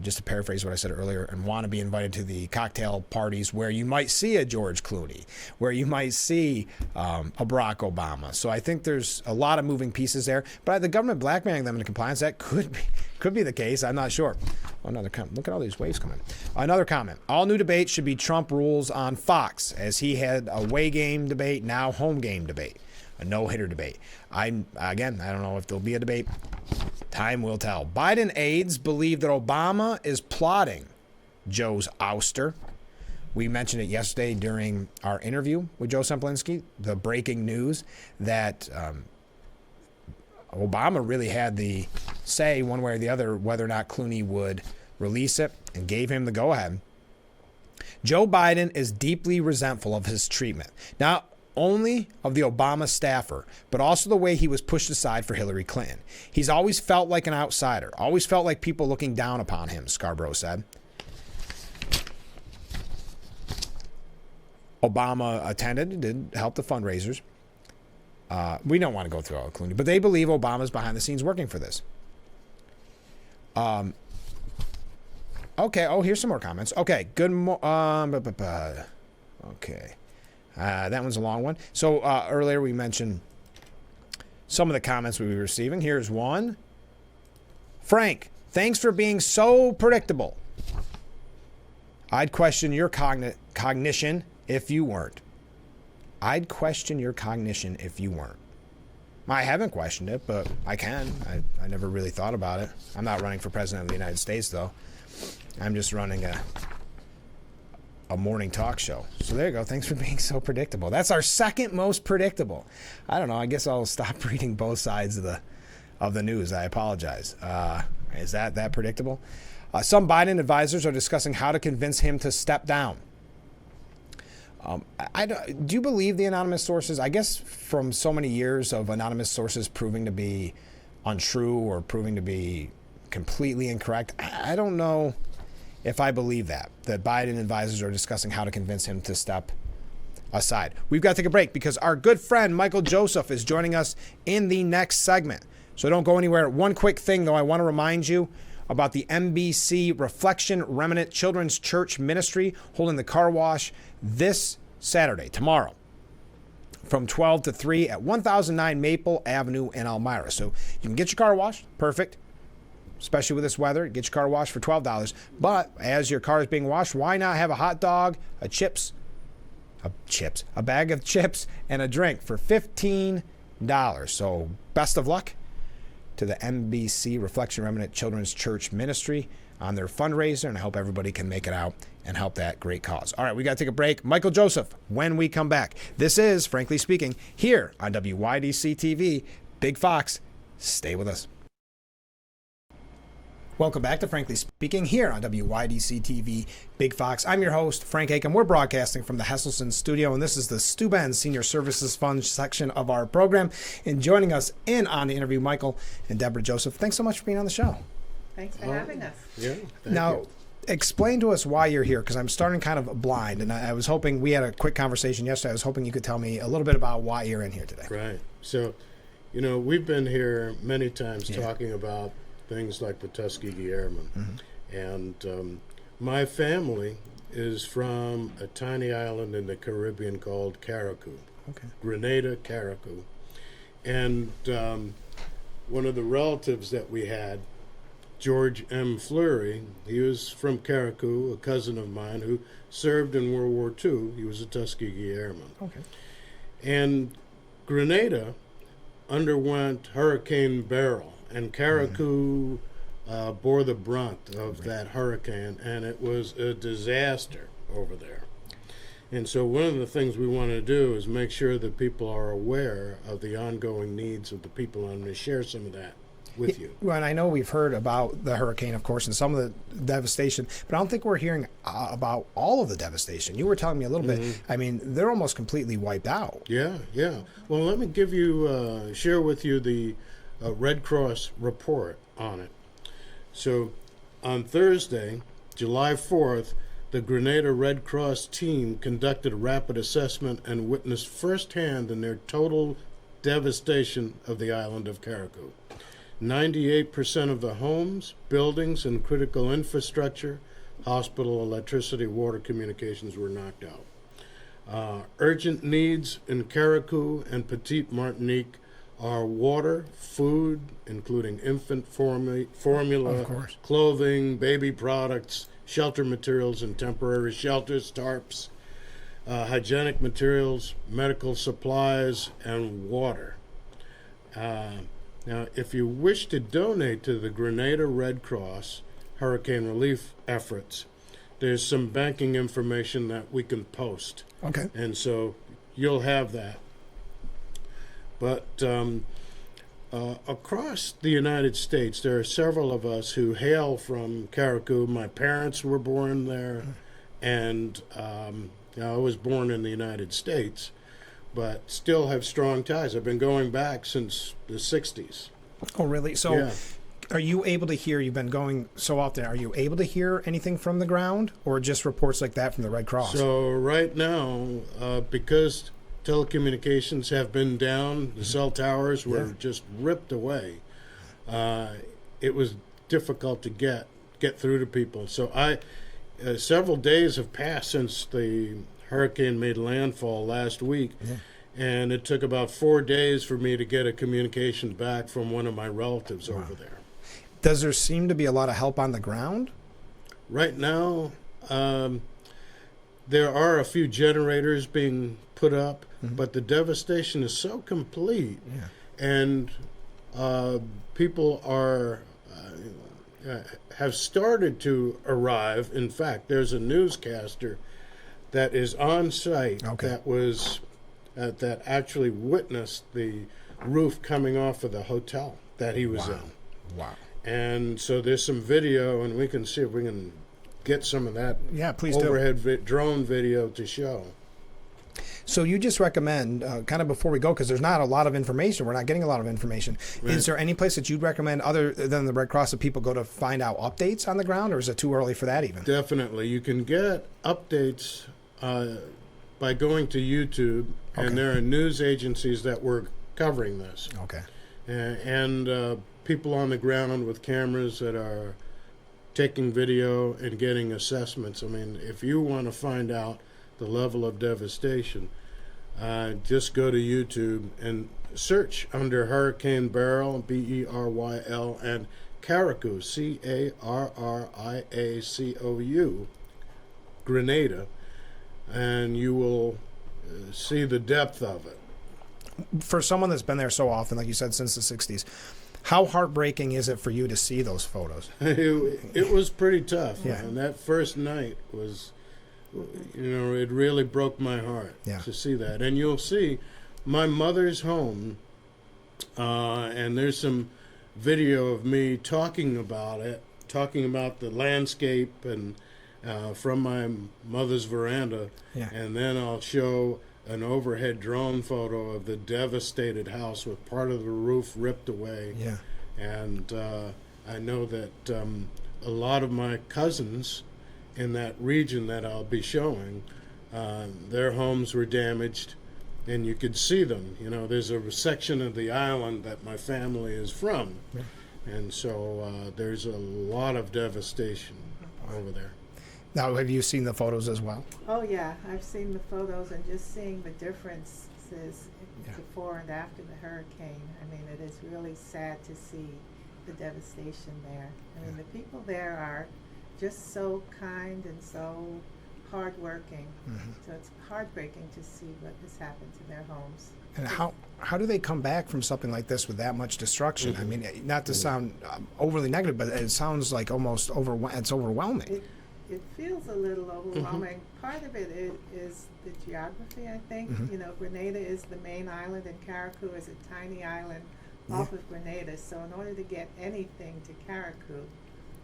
just to paraphrase what I said earlier, and want to be invited to the cocktail parties where you might see a George Clooney, where you might see a Barack Obama. So I think there's a lot of moving pieces there. But the government blackmailing them into compliance, that could be the case. I'm not sure. Oh, another comment. Look at all these waves coming. Another comment. All new debates should be Trump rules on Fox, as he had a away game debate, now home game debate. A no-hitter debate. I don't know if there'll be a debate. Time will tell. Biden aides believe that Obama is plotting Joe's ouster. We mentioned it yesterday during our interview with Joe Semplinsky, the breaking news that Obama really had the say one way or the other whether or not Clooney would release it, and gave him the go-ahead. Joe Biden is deeply resentful of his treatment. Now, only of the Obama staffer, but also the way he was pushed aside for Hillary Clinton. He's always felt like an outsider, always felt like people looking down upon him, Scarborough said. Obama attended, did help the fundraisers. We don't want to go through all Clooney, but they believe Obama's behind the scenes working for this. Okay, here's some more comments. Okay, good okay. That one's a long one. So earlier we mentioned some of the comments we were receiving. Here's one. Frank, thanks for being so predictable. I'd question your cognition if you weren't. I'd question your cognition if you weren't. I haven't questioned it, but I can. I never really thought about it. I'm not running for president of the United States, though. I'm just running a morning talk show. So there you go. Thanks for being so predictable. That's our second most predictable. I don't know. I guess I'll stop reading both sides of the news. I apologize. Is that predictable? Some Biden advisors are discussing how to convince him to step down. Do you believe the anonymous sources? I guess from so many years of anonymous sources proving to be untrue or proving to be completely incorrect, I don't know if I believe that Biden advisors are discussing how to convince him to step aside. We've got to take a break because our good friend Michael Joseph is joining us in the next segment. So don't go anywhere. One quick thing, though, I want to remind you about the MBC Reflection Remnant Children's Church Ministry holding the car wash this Saturday, tomorrow, from 12 to 3 at 1009 Maple Avenue in Elmira. So you can get your car washed. Perfect. Especially with this weather, get your car washed for $12. But as your car is being washed, why not have a hot dog, a bag of chips, and a drink for $15? So best of luck to the MBC Reflection Remnant Children's Church Ministry on their fundraiser, and I hope everybody can make it out and help that great cause. All right, we got to take a break. Michael Joseph, when we come back. This is, Frankly Speaking, here on WYDC TV. Big Fox, stay with us. Welcome back to Frankly Speaking here on WYDC TV, Big Fox. I'm your host, Frank Aiken. We're broadcasting from the Hesselson studio, and this is the Stu Benz Senior Services Fund section of our program. And joining us in on the interview, Michael and Deborah Joseph. Thanks so much for being on the show. Thanks for having us. Yeah. Now, explain to us why you're here, because I'm starting kind of blind, and I was hoping, we had a quick conversation yesterday, I was hoping you could tell me a little bit about why you're in here today. Right. So, we've been here many times talking about things like the Tuskegee Airmen. Mm-hmm. And my family is from a tiny island in the Caribbean called Carriacou. Okay. Grenada, Carriacou. And one of the relatives that we had, George M. Fleury, he was from Carriacou, a cousin of mine who served in World War II. He was a Tuskegee Airman. Okay. And Grenada underwent Hurricane Beryl, and Carriacou bore the brunt of that hurricane, and it was a disaster over there. And so one of the things we want to do is make sure that people are aware of the ongoing needs of the people, and I'm going to share some of that with you. Well, and I know we've heard about the hurricane, of course, and some of the devastation, but I don't think we're hearing about all of the devastation. You were telling me a little bit. I mean, they're almost completely wiped out. Yeah. Well, let me give you, share with you the Red Cross report on it. So on Thursday, July 4th, the Grenada Red Cross team conducted a rapid assessment and witnessed firsthand in their total devastation of the island of Carriacou. 98% of the homes, buildings, and critical infrastructure, hospital, electricity, water, communications were knocked out. Urgent needs in Carriacou and Petite Martinique are water, food, including infant formula, clothing, baby products, shelter materials and temporary shelters, tarps, hygienic materials, medical supplies, and water. Now, if you wish to donate to the Grenada Red Cross hurricane relief efforts, there's some banking information that we can post. Okay. And so you'll have that. But across the United States, there are several of us who hail from Carriacou. My parents were born there, and I was born in the United States, but still have strong ties. I've been going back since the 60s. Oh, really? So Yeah. Are you able to hear, you've been going so often, are you able to hear anything from the ground, or just reports like that from the Red Cross? So right now, because telecommunications have been down, the cell towers were just ripped away. It was difficult to get through to people. So several days have passed since the hurricane made landfall last week, and it took about 4 days for me to get a communication back from one of my relatives over there. Does there seem to be a lot of help on the ground? Right now, there are a few generators being put up, but the devastation is so complete, and people are have started to arrive. In fact, there's a newscaster that is on site Okay. that actually witnessed the roof coming off of the hotel that he was in. Wow. And so there's some video, and we can see if we can get some of that Please do. overhead drone video to show. So you just recommend, kind of before we go, because there's not a lot of information, we're not getting a lot of information. Right. Is there any place that you'd recommend other than the Red Cross that people go to find out updates on the ground, or is it too early for that even? Definitely. You can get updates by going to YouTube, and there are news agencies that were covering this. Okay. And people on the ground with cameras that are taking video and getting assessments. I mean, if you want to find out the level of devastation, just go to YouTube and search under Hurricane Beryl, Beryl, and Carriacou, Carriacou, Grenada, and you will see the depth of it. For someone that's been there so often, like you said, since the 60s, how heartbreaking is it for you to see those photos? It was pretty tough. Yeah. And that first night was, it really broke my heart to see that. And you'll see my mother's home, and there's some video of me talking about it, talking about the landscape and from my mother's veranda. Yeah. And then I'll show an overhead drone photo of the devastated house with part of the roof ripped away. Yeah. And I know that a lot of my cousins in that region that I'll be showing, their homes were damaged, and you could see them. There's a section of the island that my family is from, and so there's a lot of devastation over there. Now, have you seen the photos as well? Oh yeah, I've seen the photos, and just seeing the differences before and after the hurricane. I mean, it is really sad to see the devastation there. I mean, the people there are just so kind and so hardworking. So it's heartbreaking to see what has happened to their homes. And how do they come back from something like this with that much destruction? I mean, not to sound overly negative, but it sounds like almost it's overwhelming. It feels a little overwhelming. Part of it is the geography, I think. Grenada is the main island, and Carriacou is a tiny island off of Grenada. So in order to get anything to Carriacou,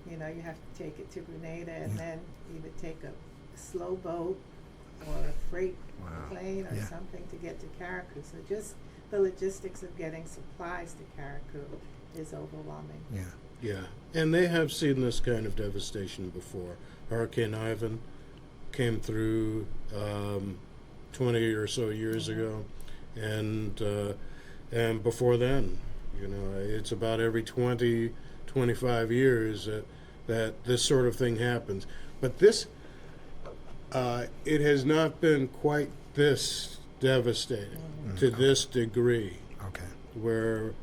you have to take it to Grenada and then either take a slow boat or a freight plane or something to get to Carriacou. So just the logistics of getting supplies to Carriacou is overwhelming. Yeah, and they have seen this kind of devastation before. Hurricane Ivan came through 20 or so years ago, and before then, it's about every 20, 25 years that this sort of thing happens. But this, it has not been quite this devastating to this degree. Okay. Where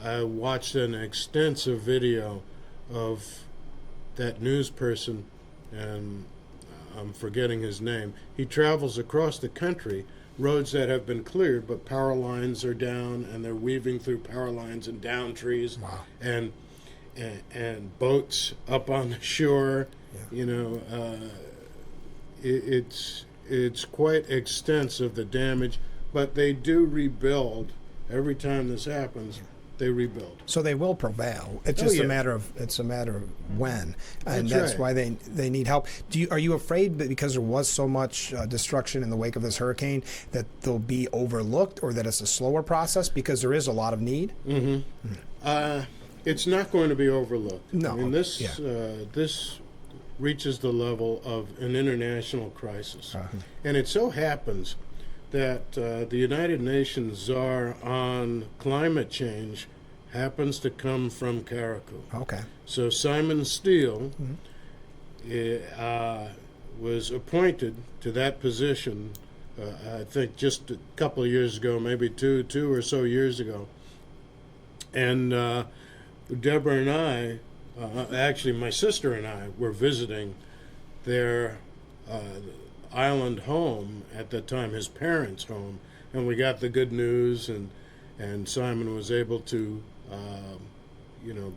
I watched an extensive video of that news person, and I'm forgetting his name. He travels across the country, roads that have been cleared, but power lines are down, and they're weaving through power lines and down trees, and boats up on the shore. It's quite extensive, the damage, but they do rebuild every time this happens. They rebuild. So they will prevail. It's just a matter of when, and that's why they need help. Are you afraid that because there was so much destruction in the wake of this hurricane that they'll be overlooked, or that it's a slower process because there is a lot of need? It's not going to be overlooked. No. I mean, this reaches the level of an international crisis, and it so happens that the United Nations czar on climate change happens to come from Carriacou. Okay. So Simon Steele was appointed to that position, I think just a couple of years ago, maybe two or so years ago. And Deborah and I, actually my sister and I, were visiting their island home at that time, his parents' home, and we got the good news, and Simon was able to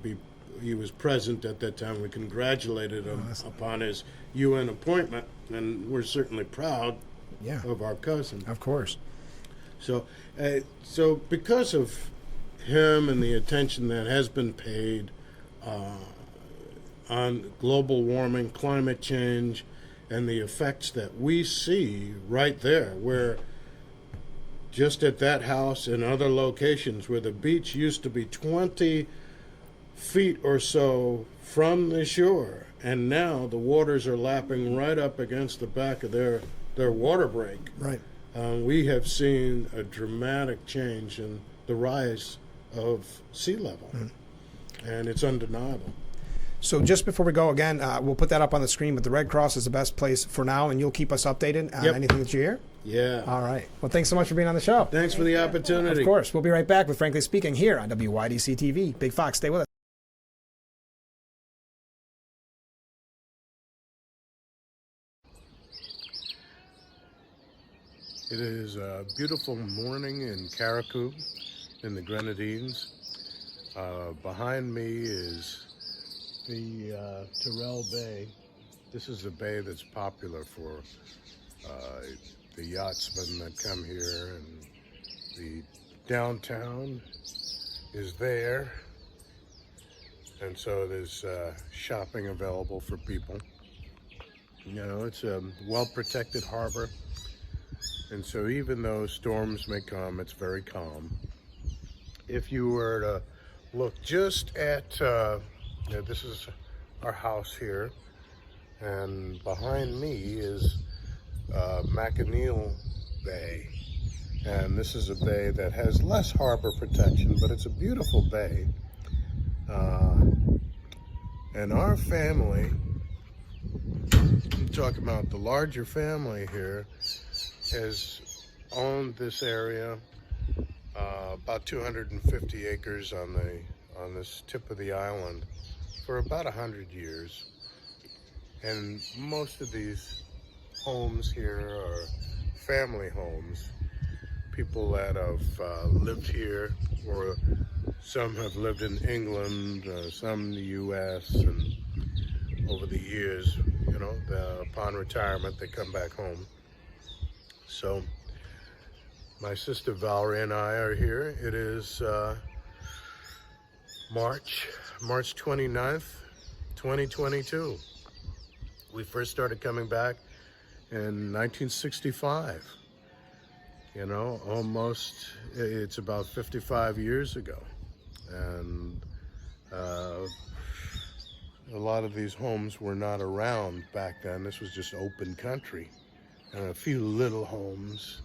be he was present at that time. We congratulated him upon his UN appointment, and we're certainly proud of our cousin. Of course. So because of him and the attention that has been paid on global warming, climate change, and the effects that we see right there, where just at that house and other locations where the beach used to be 20 feet or so from the shore, and now the waters are lapping right up against the back of their water break. Right. We have seen a dramatic change in the rise of sea level, and it's undeniable. So just before we go again, we'll put that up on the screen, but the Red Cross is the best place for now, and you'll keep us updated on anything that you hear? Yeah. All right. Well, thanks so much for being on the show. Thanks for the opportunity. Of course. We'll be right back with Frankly Speaking here on WYDC TV. Big Fox, stay with us. It is a beautiful morning in Carriacou in the Grenadines. Behind me is the Terrell Bay. This is a bay that's popular for the yachtsmen that come here, and the downtown is there, and so there's shopping available for people. You know, it's a well-protected harbor, and so even though storms may come, it's very calm. If you were to look just at, this is our house here, and behind me is McAneal Bay, and this is a bay that has less harbor protection, but it's a beautiful bay. And our family, I'm talking about the larger family here, has owned this area, about 250 acres on this tip of the island, for about 100 years. And most of these homes here are family homes, people that have lived here, or some have lived in England, some in the U.S., and over the years, you know, upon retirement, they come back home. So my sister Valerie and I are here. It is March 29th, 2022. We first started coming back in 1965. You know, it's about 55 years ago. And a lot of these homes were not around back then. This was just open country. And a few little homes,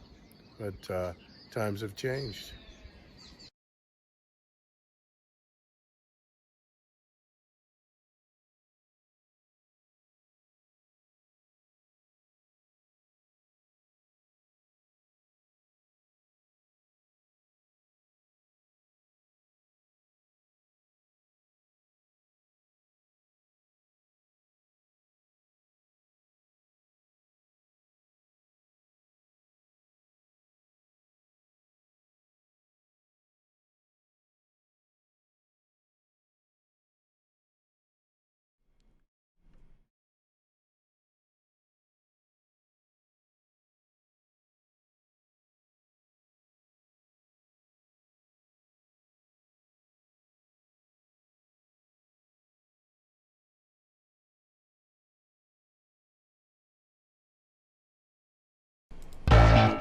but times have changed.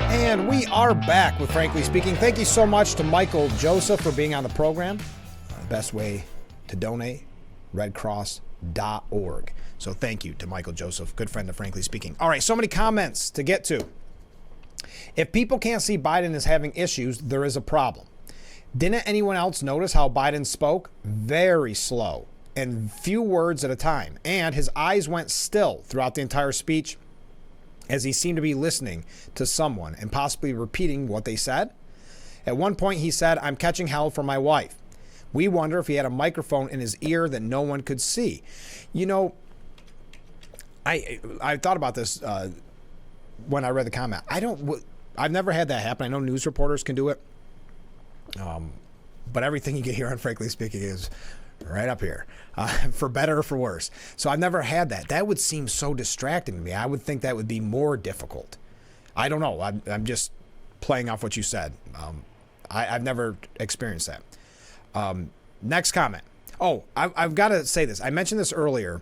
And we are back with Frankly Speaking. Thank you so much to Michael Joseph for being on the program. The best way to donate, redcross.org. So thank you to Michael Joseph, good friend of Frankly Speaking. All right, so many comments to get to. If people can't see Biden as having issues, there is a problem. Didn't anyone else notice how Biden spoke? Very slow and few words at a time. And his eyes went still throughout the entire speech, as he seemed to be listening to someone and possibly repeating what they said. At one point, he said, "I'm catching hell for my wife." We wonder if he had a microphone in his ear that no one could see. You know, I thought about this when I read the comment. I've never had that happen. I know news reporters can do it. But everything you get here on Frankly Speaking is right up here, for better or for worse. So I've never had that. That would seem so distracting to me. I would think that would be more difficult. I don't know. I'm just playing off what you said. I've never experienced that. Next comment. Oh, I've got to say this. I mentioned this earlier.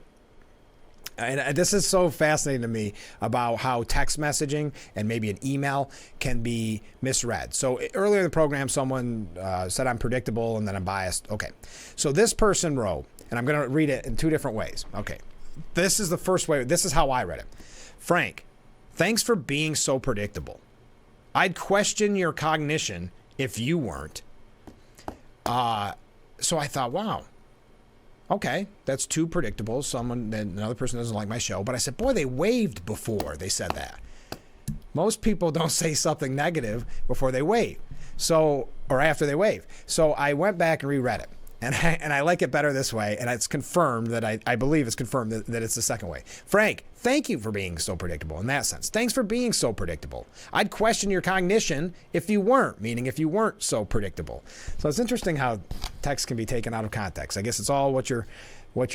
And this is so fascinating to me about how text messaging and maybe an email can be misread. So earlier in the program, someone said I'm predictable and that I'm biased. Okay. So this person wrote, and I'm going to read it in two different ways. Okay. This is the first way. This is how I read it. Frank, thanks for being so predictable. I'd question your cognition if you weren't. So I thought, wow. Okay, that's too predictable. Another person doesn't like my show. But I said, boy, they waved before they said that. Most people don't say something negative before they wave. So, or after they wave. So I went back and reread it. And I like it better this way. And it's confirmed that I believe it's confirmed that it's the second way. Frank, thank you for being so predictable in that sense. Thanks for being so predictable. I'd question your cognition if you weren't, meaning if you weren't so predictable. So it's interesting how text can be taken out of context. I guess it's all what you're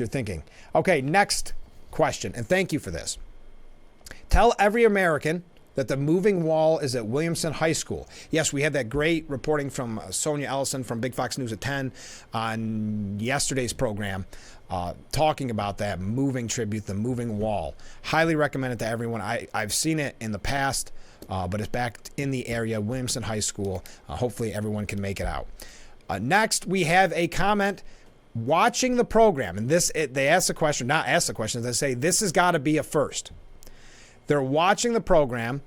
thinking. Okay, next question. And thank you for this. Tell every American that the moving wall is at Williamson High School. Yes, we had that great reporting from Sonia Ellison from Big Fox News at 10 on yesterday's program, talking about that moving tribute, the moving wall. Highly recommend it to everyone. I've seen it in the past, but it's back in the area, Williamson High School. Hopefully everyone can make it out. Next, we have a comment watching the program. And they ask the question, not ask the question, they say this has got to be a first. They're watching the program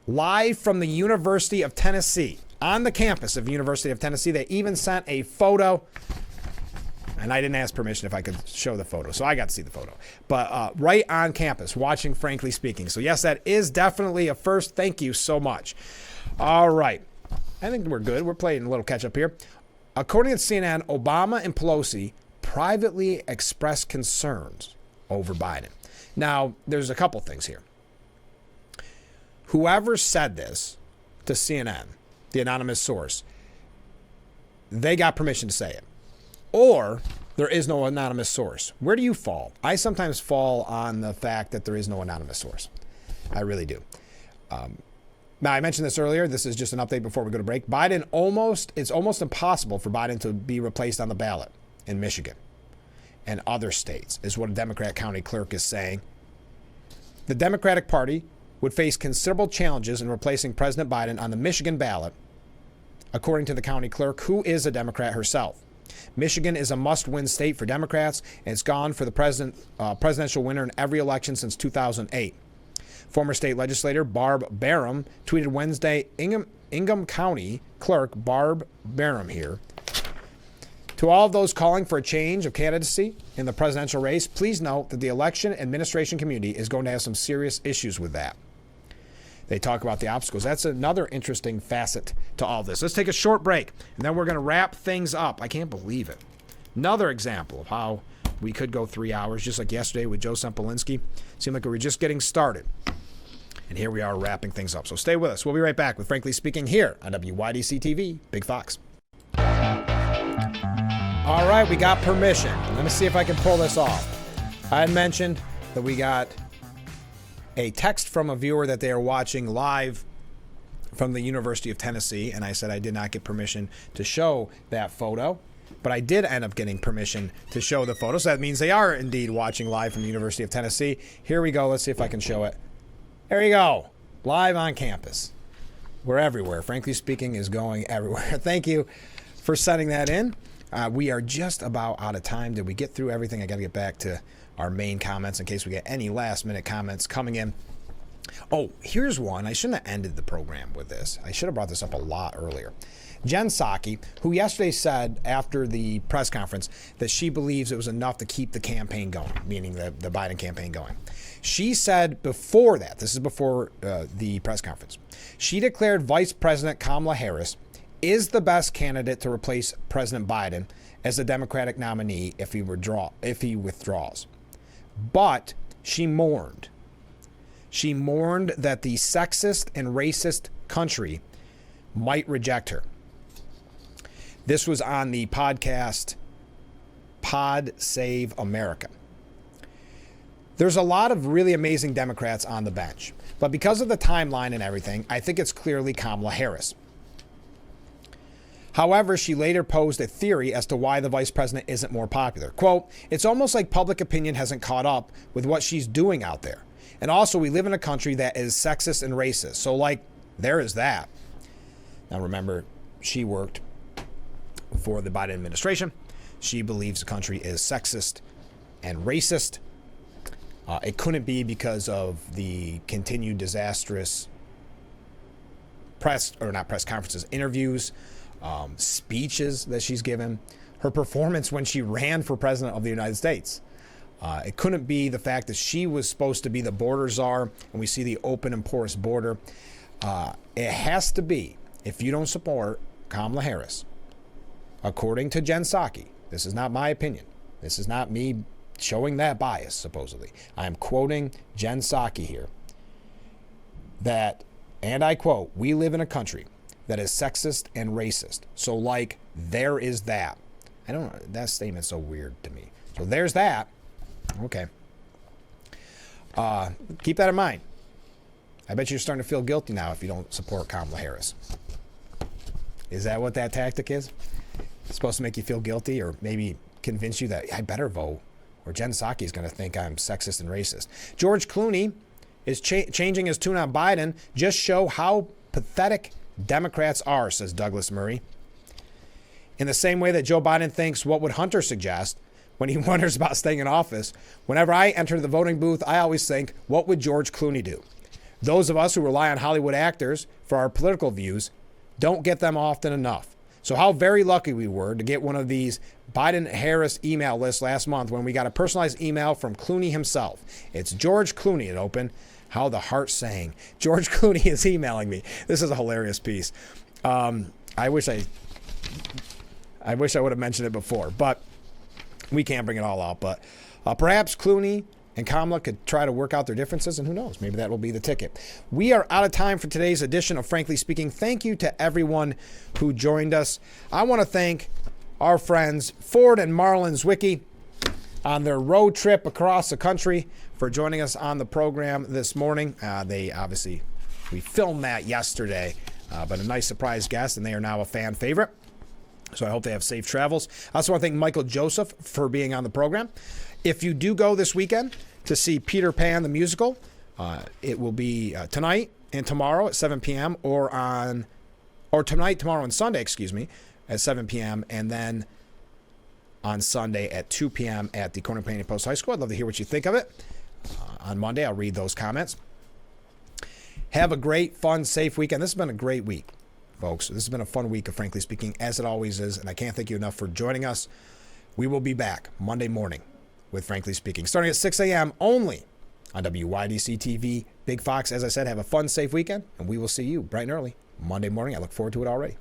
live from the University of Tennessee, on the campus of University of Tennessee. They even sent a photo, and I didn't ask permission if I could show the photo, so I got to see the photo. But right on campus, watching Frankly Speaking. So yes, that is definitely a first. Thank you so much. All right. I think we're good. We're playing a little catch up here. According to CNN, Obama and Pelosi privately expressed concerns over Biden. Now, there's a couple things here. Whoever said this to CNN, the anonymous source, they got permission to say it. Or there is no anonymous source. Where do you fall? I sometimes fall on the fact that there is no anonymous source. I really do. Now, I mentioned this earlier. This is just an update before we go to break. It's almost impossible for Biden to be replaced on the ballot in Michigan and other states, is what a Democrat county clerk is saying. The Democratic Party would face considerable challenges in replacing President Biden on the Michigan ballot, according to the county clerk, who is a Democrat herself. Michigan is a must-win state for Democrats, and it's gone for the presidential winner in every election since 2008. Former state legislator Barb Barham tweeted Wednesday, Ingham County Clerk Barb Barham here. To all of those calling for a change of candidacy in the presidential race, please note that the election administration community is going to have some serious issues with that. They talk about the obstacles. That's another interesting facet to all this. Let's take a short break, and then we're going to wrap things up. I can't believe it. Another example of how we could go 3 hours, just like yesterday with Joe Sempolinski. Seemed like we were just getting started. And here we are wrapping things up. So stay with us. We'll be right back with Frankly Speaking here on WYDC TV, Big Fox. All right, we got permission. Let me see if I can pull this off. I had mentioned that we got a text from a viewer that they are watching live from the University of Tennessee, and I said I did not get permission to show that photo, but I did end up getting permission to show the photo, so that means they are indeed watching live from the University of Tennessee. Here we go. Let's see if I can show it. There you go. Live on campus. We're everywhere. Frankly Speaking is going everywhere. Thank you for sending that in. We are just about out of time. Did we get through everything? I got to get back to our main comments in case we get any last-minute comments coming in. Oh, here's one. I shouldn't have ended the program with this. I should have brought this up a lot earlier. Jen Psaki, who yesterday said after the press conference that she believes it was enough to keep the campaign going, meaning the Biden campaign going. She said before that, this is before the press conference, she declared Vice President Kamala Harris is the best candidate to replace President Biden as the Democratic nominee if he withdraws. But she mourned. She mourned that the sexist and racist country might reject her. This was on the podcast Pod Save America. There's a lot of really amazing Democrats on the bench, but because of the timeline and everything, I think it's clearly Kamala Harris. However, she later posed a theory as to why the vice president isn't more popular. Quote, it's almost like public opinion hasn't caught up with what she's doing out there. And also, we live in a country that is sexist and racist. So, like, there is that. Now, remember, she worked for the Biden administration. She believes the country is sexist and racist. It couldn't be because of the continued disastrous interviews, speeches that she's given, her performance when she ran for president of the United States. It couldn't be the fact that she was supposed to be the border czar, and we see the open and porous border. It has to be, if you don't support Kamala Harris, according to Jen Psaki, this is not my opinion. This is not me showing that bias, supposedly. I am quoting Jen Psaki here. That, and I quote, we live in a country that is sexist and racist. So, like, there is that. I don't know. That statement's so weird to me. So there's that. Okay. Keep that in mind. I bet you're starting to feel guilty now if you don't support Kamala Harris. Is that what that tactic is? It's supposed to make you feel guilty or maybe convince you that I better vote or Jen Psaki is going to think I'm sexist and racist. George Clooney is changing his tune on Biden. Just show how pathetic Democrats are, says Douglas Murray. In the same way that Joe Biden thinks, what would Hunter suggest when he wonders about staying in office? Whenever I enter the voting booth, I always think, what would George Clooney do? Those of us who rely on Hollywood actors for our political views don't get them often enough. So how very lucky we were to get one of these Biden-Harris email lists last month when we got a personalized email from Clooney himself. It's George Clooney, it opened. How the heart sang. George Clooney is emailing me. This is a hilarious piece. I wish I would have mentioned it before, but we can't bring it all out. But perhaps Clooney and Kamala could try to work out their differences, and who knows, maybe that will be the ticket. We are out of time for today's edition of Frankly Speaking. Thank you to everyone who joined us. I want to thank our friends Ford and Marlin Zwicky on their road trip across the country for joining us on the program this morning. We filmed that yesterday, but a nice surprise guest, and they are now a fan favorite. So I hope they have safe travels. I also want to thank Michael Joseph for being on the program. If you do go this weekend to see Peter Pan the musical, it will be tonight and tomorrow at 7 p.m. or tonight, tomorrow, and Sunday, at 7 p.m. and then on Sunday at 2 p.m. at the Corning Planning Post High School. I'd love to hear what you think of it. On Monday, I'll read those comments. Have a great, fun, safe weekend. This has been a great week, folks. This has been a fun week of Frankly Speaking, as it always is, and I can't thank you enough for joining us. We will be back Monday morning with Frankly Speaking, starting at 6 a.m. only on WYDC TV. Big Fox, as I said, have a fun, safe weekend, and we will see you bright and early Monday morning. I look forward to it already.